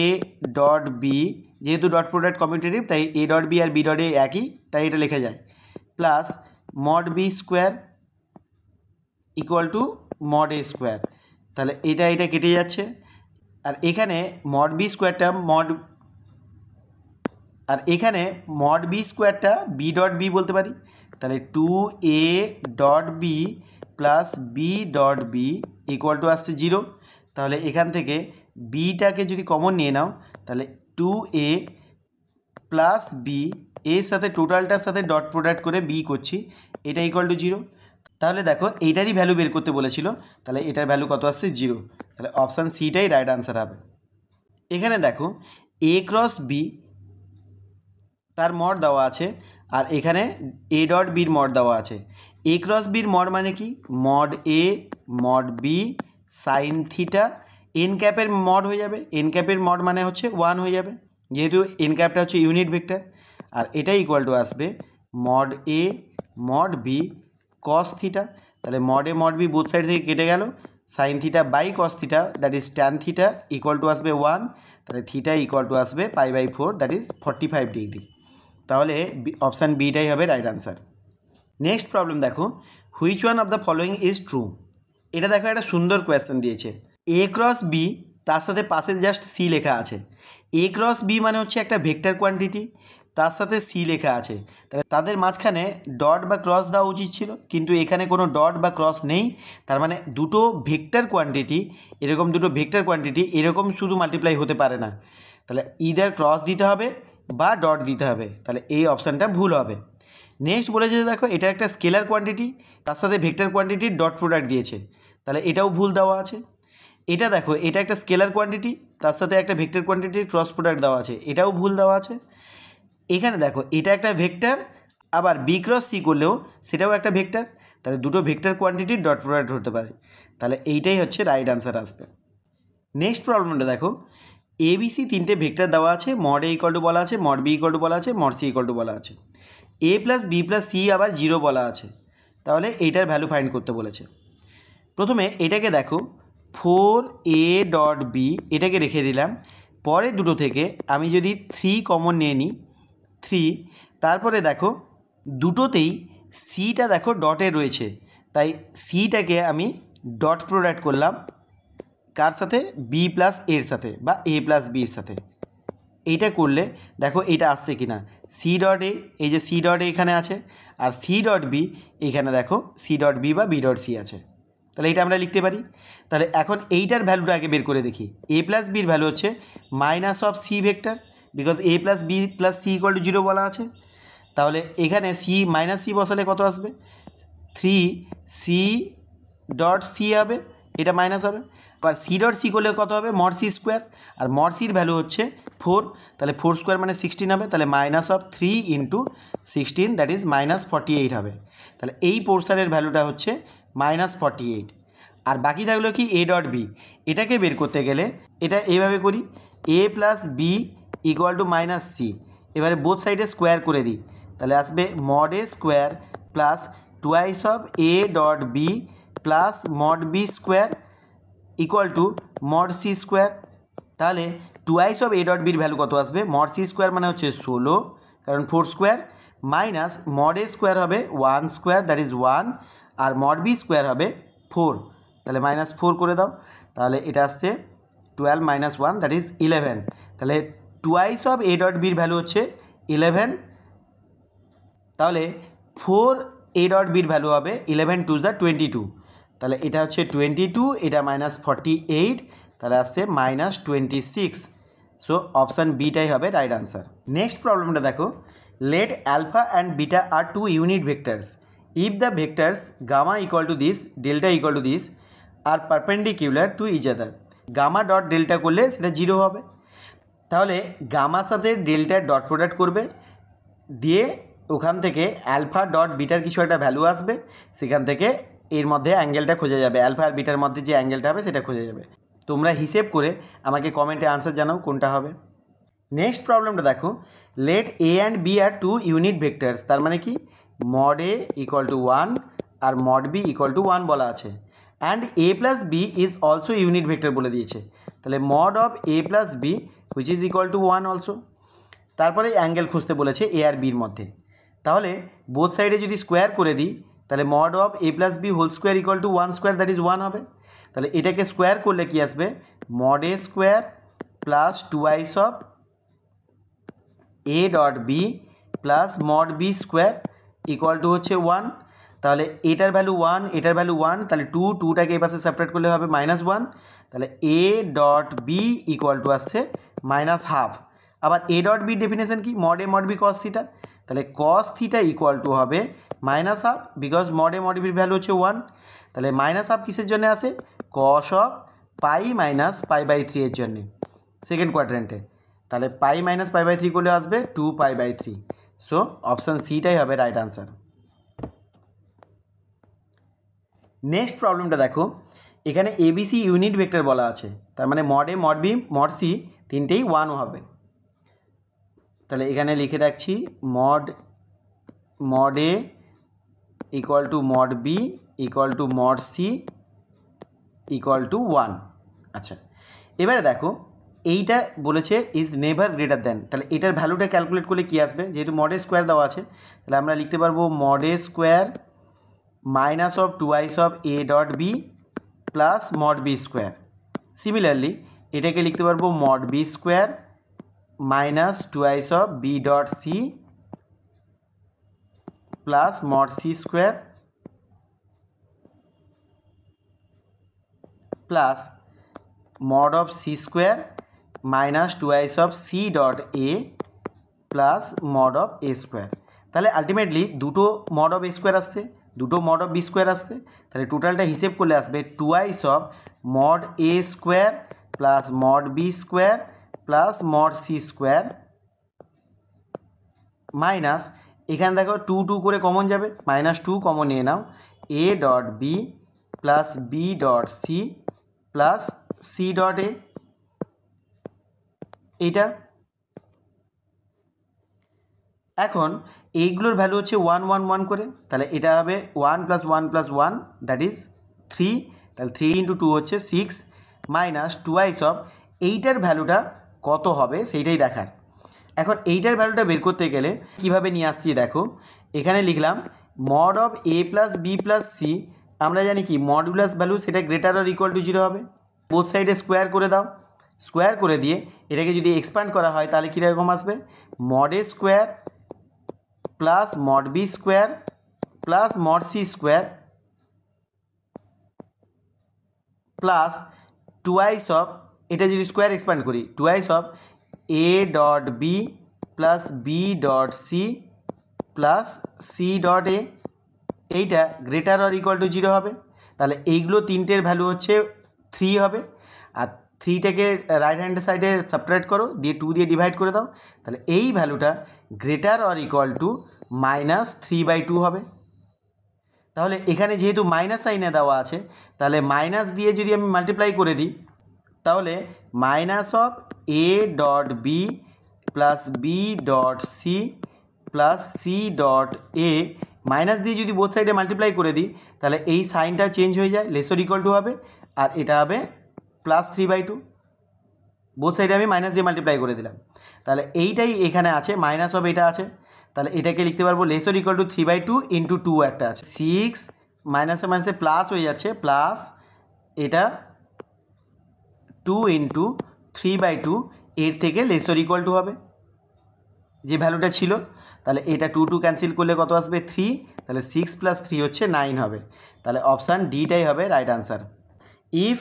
Speaker 1: dot B, যেহেতু ডট প্রোডাক্ট কমিউটেটিভ তাই এ ডট বি আর বি ডট এ একই, তাই এটা লেখা যায়, plus mod B square equal to mod A square. তাহলে এটা কেটে যাচ্ছে, আর এখানে মড বি স্কোয়ারটা মড বি স্কোয়ারটা বি ডট বি বলতে পারি। তাহলে 2a dot B plus B dot B equal to আসছে 0। তাহলে এখান থেকে বিটাকে যদি কমন নিয়ে নাও তাহলে 2a প্লাস বি, এর সাথে টোটালটার সাথে ডট প্রোডাক্ট করে বি করছি, এটা ইকুয়াল টু 0। তাহলে দেখো এইটারই ভ্যালু বের করতে বলেছিল, তাহলে এটার ভ্যালু কত আসছে? 0। তাহলে অপশান সিটাই রাইট আনসার হবে। এখানে দেখো এ ক্রস বি তার মড দেওয়া আছে, আর এখানে এ ডট বির মড দেওয়া আছে। এ ক্রস বির মড মানে কি, mod A mod B sine theta, N ক্যাপের মড হয়ে যাবে, এন ক্যাপের মড মানে হচ্ছে 1 হয়ে যাবে, যেহেতু এন ক্যাপটা হচ্ছে ইউনিট ভেক্টর। আর এটা ইকুয়াল টু আসবে mod A mod B cos theta, তাহলে mod A mod B both side থেকে কেটে গেল, sine theta by cos theta that is tan theta equal to আসবে 1, তাহলে থিটা ইকুয়াল টু আসবে π/4 দ্যাট ইজ 45 ডিগ্রি। তাহলে option বিটাই হবে রাইট আনসার। নেক্সট প্রবলেম দেখো, which one of the following is true. এটা দেখো একটা সুন্দর কোয়েশ্চেন দিয়েছে, এ ক্রস বি তার সাথে পাশে জাস্ট সি লেখা আছে। এ ক্রস বি মানে হচ্ছে একটা ভেক্টর কোয়ান্টিটি, তার সাথে সি লেখা আছে, তাহলে তাদের মাঝখানে ডট বা ক্রস দেওয়া উচিত ছিল, কিন্তু এখানে কোনো ডট বা ক্রস নেই। তার মানে দুটো ভেক্টর কোয়ান্টিটি, এরকম দুটো ভেক্টর কোয়ান্টিটি এরকম শুধু মাল্টিপ্লাই হতে পারে না, তাহলে ইদার ক্রস দিতে হবে বা ডট দিতে হবে, তাহলে এই অপশানটা ভুল হবে। নেক্সট বলেছে দেখো এটা একটা স্কেলার কোয়ান্টিটি, তার সাথে ভেক্টর কোয়ান্টিটির ডট প্রোডাক্ট দিয়েছে, তাহলে এটাও ভুল দেওয়া আছে। এটা দেখো এটা একটা স্কেলার কোয়ান্টিটি, তার সাথে একটা ভেক্টর কোয়ান্টিটির ক্রস প্রোডাক্ট দেওয়া আছে, এটাও ভুল দেওয়া আছে। এখানে দেখো এটা একটা ভেক্টর, আবার বি ক্রস সি করলেও সেটাও একটা ভেক্টর, তাহলে দুটো ভেক্টর কোয়ান্টিটির ডট প্রোডাক্ট হতে পারে, তাহলে এইটাই হচ্ছে রাইট আনসার আসবে। নেক্সট প্রবলেমটা দেখো, এবিসি তিনটে ভেক্টর দেওয়া আছে, মড এ ইকুয়াল টু বলা আছে, মড বি ইকুয়াল টু বলা আছে, মড সি ইকুয়াল টু বলা আছে, এ প্লাস বি প্লাস সি আবার 0 বলা আছে, তাহলে এইটার ভ্যালু ফাইন্ড করতে বলেছে। প্রথমে এটাকে দেখো 4a.b এটাকে রেখে দিলাম, পরে দুটো থেকে আমি যদি 3 কমন নিয়ে নিই 3, তারপরে দেখো দুটোতেই সিটা দেখো ডটে রয়েছে, তাই সিটাকে আমি ডট প্রোডাক্ট করলাম কার সাথে, বি প্লাস এর সাথে বা এ প্লাস বির সাথে। এইটা করলে দেখো এটা আসছে কি না, সি ডট এ, এই যে সি ডট এ এখানে আছে, আর সি ডট বি এখানে দেখো সি ডট বি বা বি ডট সি আছে, তাহলে এইটা আমরা লিখতে পারি। তাহলে এখন এইটার ভ্যালুটা আগে বের করে দেখি, এ প্লাস বির ভ্যালু হচ্ছে minus of C vector, because A plus B plus C equal to 0 বলা আছে, তাহলে এখানে সি মাইনাস সি বসালে কত আসবে, 3c ডট সি হবে, এটা মাইনাস হবে, আবার সি ডট সি করলে কত হবে, মড সি স্কোয়ার, আর মড সির ভ্যালু হচ্ছে 4, তাহলে 4 স্কোয়ার মানে 16 হবে, তাহলে minus of 3 into 16 that is -48 হবে, তাহলে এই পোর্শনের ভ্যালুটা হচ্ছে -48। আর বাকি থাকলো কি এ ডট বি, এটাকে বের করতে গেলে এটা এইভাবে করি, A plus B equal to minus C, এবারে বোথ সাইডে স্কোয়ার করে দিই, তাহলে আসবে mod A square plus twice of A dot B plus mod B square equal to mod C square, তাহলে টুয়াইস অফ এ ডট বির value কত আসবে, মড সি স্কোয়ার মানে হচ্ছে 16, কারণ 4 square, minus mod A square হবে 1 square that is 1, আর mod B square হবে 4, তাহলে -4 করে দাও, তাহলে এটা আসছে 12 - 1 দ্যাট ইজ 11, তাহলে টুয়াইস অফ এ ডট বির ভ্যালু হচ্ছে 11, তাহলে 4 এ ডট বির ভ্যালু হবে 11 2 যা 22, তাহলে এটা হচ্ছে 22, এটা -48, তাহলে আসছে -26, সো অপশান বিটাই হবে রাইট আনসার। নেক্সট প্রবলেমটা দেখো, let alpha and beta are 2 unit vectors if the vectors gamma equal to this delta equal to this are perpendicular to each other, gamma dot delta করলে সেটা 0 হবে, তাহলে গামার সাথে ডেল্টার ডট প্রোডাক্ট করবে, দিয়ে ওখান থেকে অ্যালফা ডট বিটার কিছু একটা ভ্যালু আসবে, সেখান থেকে এর মধ্যে অ্যাঙ্গেলটা খোঁজা যাবে, অ্যালফা আর বিটার মধ্যে যে অ্যাঙ্গেলটা হবে সেটা খোঁজা যাবে। তোমরা হিসেব করে আমাকে কমেন্টে আনসার জানাও কোনটা হবে। নেক্সট প্রবলেমটা দেখো, let A and B are 2 unit vectors, তার মানে কি মড এ ইকুয়াল টু 1 আর মড বি ইকুয়াল টু 1 বলা আছে, and A plus B is also unit vector বলে দিয়েছে, তাহলে mod of A plus B which is equal to 1 also, তারপরে অ্যাঙ্গেল খুঁজতে বলেছে এ আর বির মধ্যে, তাহলে বোথ সাইডে যদি স্কোয়ার করে দিই তাহলে mod of A plus B whole square equal to 1 square that is 1 হবে, তাহলে এটাকে স্কোয়ার করলে কি আসবে, mod A square plus twice of A dot B plus mod B square equal to হচ্ছে 1, তাহলে এটার ভ্যালু 1 এটার ভ্যালু 1, তাহলে 2টাকে এই পাশে সেপারেট করলে হবে -1, তাহলে A dot B equal to আসছে -12, আবার এ ডট বির ডেফিনেশন কি, mod A mod B cos theta, তাহলে কস থিটা ইকুয়াল টু হবে -12, বিকজ মড এ মড বির ভ্যালু হচ্ছে 1, তাহলে -12 কিসের জন্য আসে, কস অফ পাই মাইনাস π/3 এর জন্যে সেকেন্ড কোয়াড্রেন্টে, তাহলে পাই মাইনাস π/3 করলে আসবে 2π/3, সো অপশান সিটাই হবে রাইট আনসার। নেক্সট প্রবলেমটা দেখো, এখানে এবিসি ইউনিট ভেক্টর বলা আছে, তার মানে mod A mod B mod C তিনটেই 1 হবে। তাহলে এখানে লিখে রাখছি mod A equal to mod B equal to mod C equal to 1। আচ্ছা, এবারে দেখো এইটা বলেছে ইজ নেভার গ্রেটার দ্যান, তাহলে এটার ভ্যালুটা ক্যালকুলেট করলে কী আসবে, যেহেতু মড এ স্কোয়ার দেওয়া আছে তাহলে আমরা লিখতে পারবো mod A square minus of twice of A dot B plus mod B square. Similarly এটাকে লিখতে পারবো mod B square minus twice of B dot C plus mod C square plus mod of C square minus twice of C dot A plus mod of A square. তাহলে ultimately দুটো mod of A square আসছে, দুটো mod of B square আসছে, তাহলে টোটালটা হিসেব করলে আসবে twice of mod A square plus mod B square plus mod C square minus এখানে দেখো 2 করে কমন যাবে, -2 কমন নিয়ে নাও, A dot B plus B dot C plus C dot A. এইটা এখন এইগুলোর ভ্যালু হচ্ছে 1 1 1 করে, তাহলে এটা হবে 1 + 1 + 1 দ্যাট ইজ 3, তাহলে 3 × 2 হচ্ছে 6 মাইনাস টুয়াইস অফ এইটার ভ্যালুটা কত হবে সেইটাই দেখার। এখন এইটার ভ্যালুটা বের করতে গেলে কিভাবে নিয়ে আসছি দেখো, এখানে লিখলাম mod of A plus B plus C, আমরা জানি কি মডুলাস ভ্যালু সেটা গ্রেটার অর ইকুয়াল টু 0 হবে, বোথ সাইডে স্কোয়ার করে দাও, স্কোয়ার করে দিয়ে এটাকে যদি এক্সপ্যান্ড করা হয় তাহলে কীরকম আসবে, mod A square plus mod B square plus mod C square plus twice of, এটা যদি স্কোয়ার এক্সপ্যান্ড করি twice of A dot B plus B dot C plus C dot A, এইটা গ্রেটার অর ইকুয়াল টু 0 হবে। তাহলে এইগুলো তিনটের value হচ্ছে 3 হবে, আর 3টাকে রাইট হ্যান্ড সাইডে সাবট্রাক্ট করো, দিয়ে 2 দিয়ে ডিভাইড করে দাও, তাহলে এই ভ্যালুটা গ্রেটার অর ইকুয়াল টু -3/2 হবে। তাহলে এখানে যেহেতু মাইনাস সাইনে দেওয়া আছে তাহলে মাইনাস দিয়ে যদি আমি মাল্টিপ্লাই করে দিই তাহলে minus of A dot B plus B dot C plus C dot A, minus দিয়ে যদি বোথ সাইডে মাল্টিপ্লাই করে দিই তাহলে এই সাইনটা চেঞ্জ হয়ে যায়, লেসর ইকুয়াল টু হবে, আর এটা হবে +3/2, বোথ সাইডে আমি মাইনাস দিয়ে মাল্টিপ্লাই করে দিলাম, তাহলে এইটাই এখানে আছে মাইনাস অফ এটা আছে, তাহলে এটাকে লিখতে পারবো লেসর ইকুয়াল টু 3/2 × 2 একটা আছে, 6 মাইনাসে মাইনাসে প্লাস হয়ে যাচ্ছে, প্লাস এটা 2 × 3/2 এর থেকে লেসর ইকুয়াল টু হবে যে ভ্যালুটা ছিল, তাহলে এটা 2 ক্যান্সেল করলে কত আসবে 3, তাহলে 6 + 3 হচ্ছে 9 হবে, তাহলে অপশান ডিটাই হবে right answer. If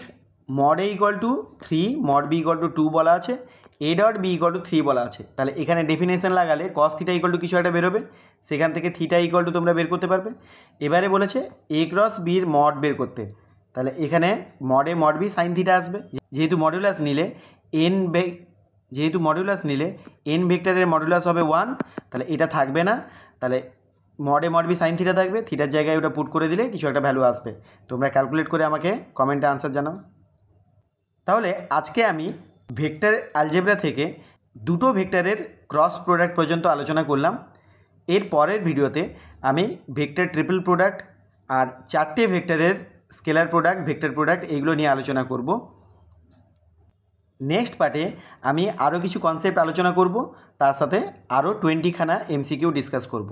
Speaker 1: mod A equal to 3 mod B equal to 2 বলা আছে, A dot B equal to 3 বলা আছে, তাহলে এখানে ডেফিনেশন লাগালে cos থিটা ইকুয়াল টু কিছু একটা বেরোবে, সেখান থেকে থিটা ইকুয়াল টু তোমরা বের করতে পারবে। এবারে বলেছে এ ক্রস বির মড বের করতে, তাহলে এখানে mod A mod B sine theta আসবে, যেহেতু মডুলাস নিলে এন ভেক্টরের মডুলাস হবে 1, তাহলে এটা থাকবে না, তাহলে mod A mod B sine theta থাকবে, থিটার জায়গায় ওটা পুট করে দিলে কিছু একটা ভ্যালু আসবে, তোমরা ক্যালকুলেট করে আমাকে কমেন্টে আনসার জানাও। তাহলে আজকে আমি ভেক্টর অ্যালজেব্রা থেকে দুটো ভেক্টরের ক্রস প্রোডাক্ট পর্যন্ত আলোচনা করলাম। এর পরের ভিডিওতে আমি ভেক্টর ট্রিপল প্রোডাক্ট আর 4টে ভেক্টরের স্কেলার প্রোডাক্ট, ভেক্টর প্রোডাক্ট এইগুলো নিয়ে আলোচনা করব। নেক্সট পার্টে আমি আরও কিছু কনসেপ্ট আলোচনা করব, তার সাথে আরও 20খানা MCQ ডিসকাস করব।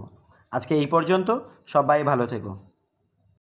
Speaker 1: আজকে এই পর্যন্ত, সবাই ভালো থেকো।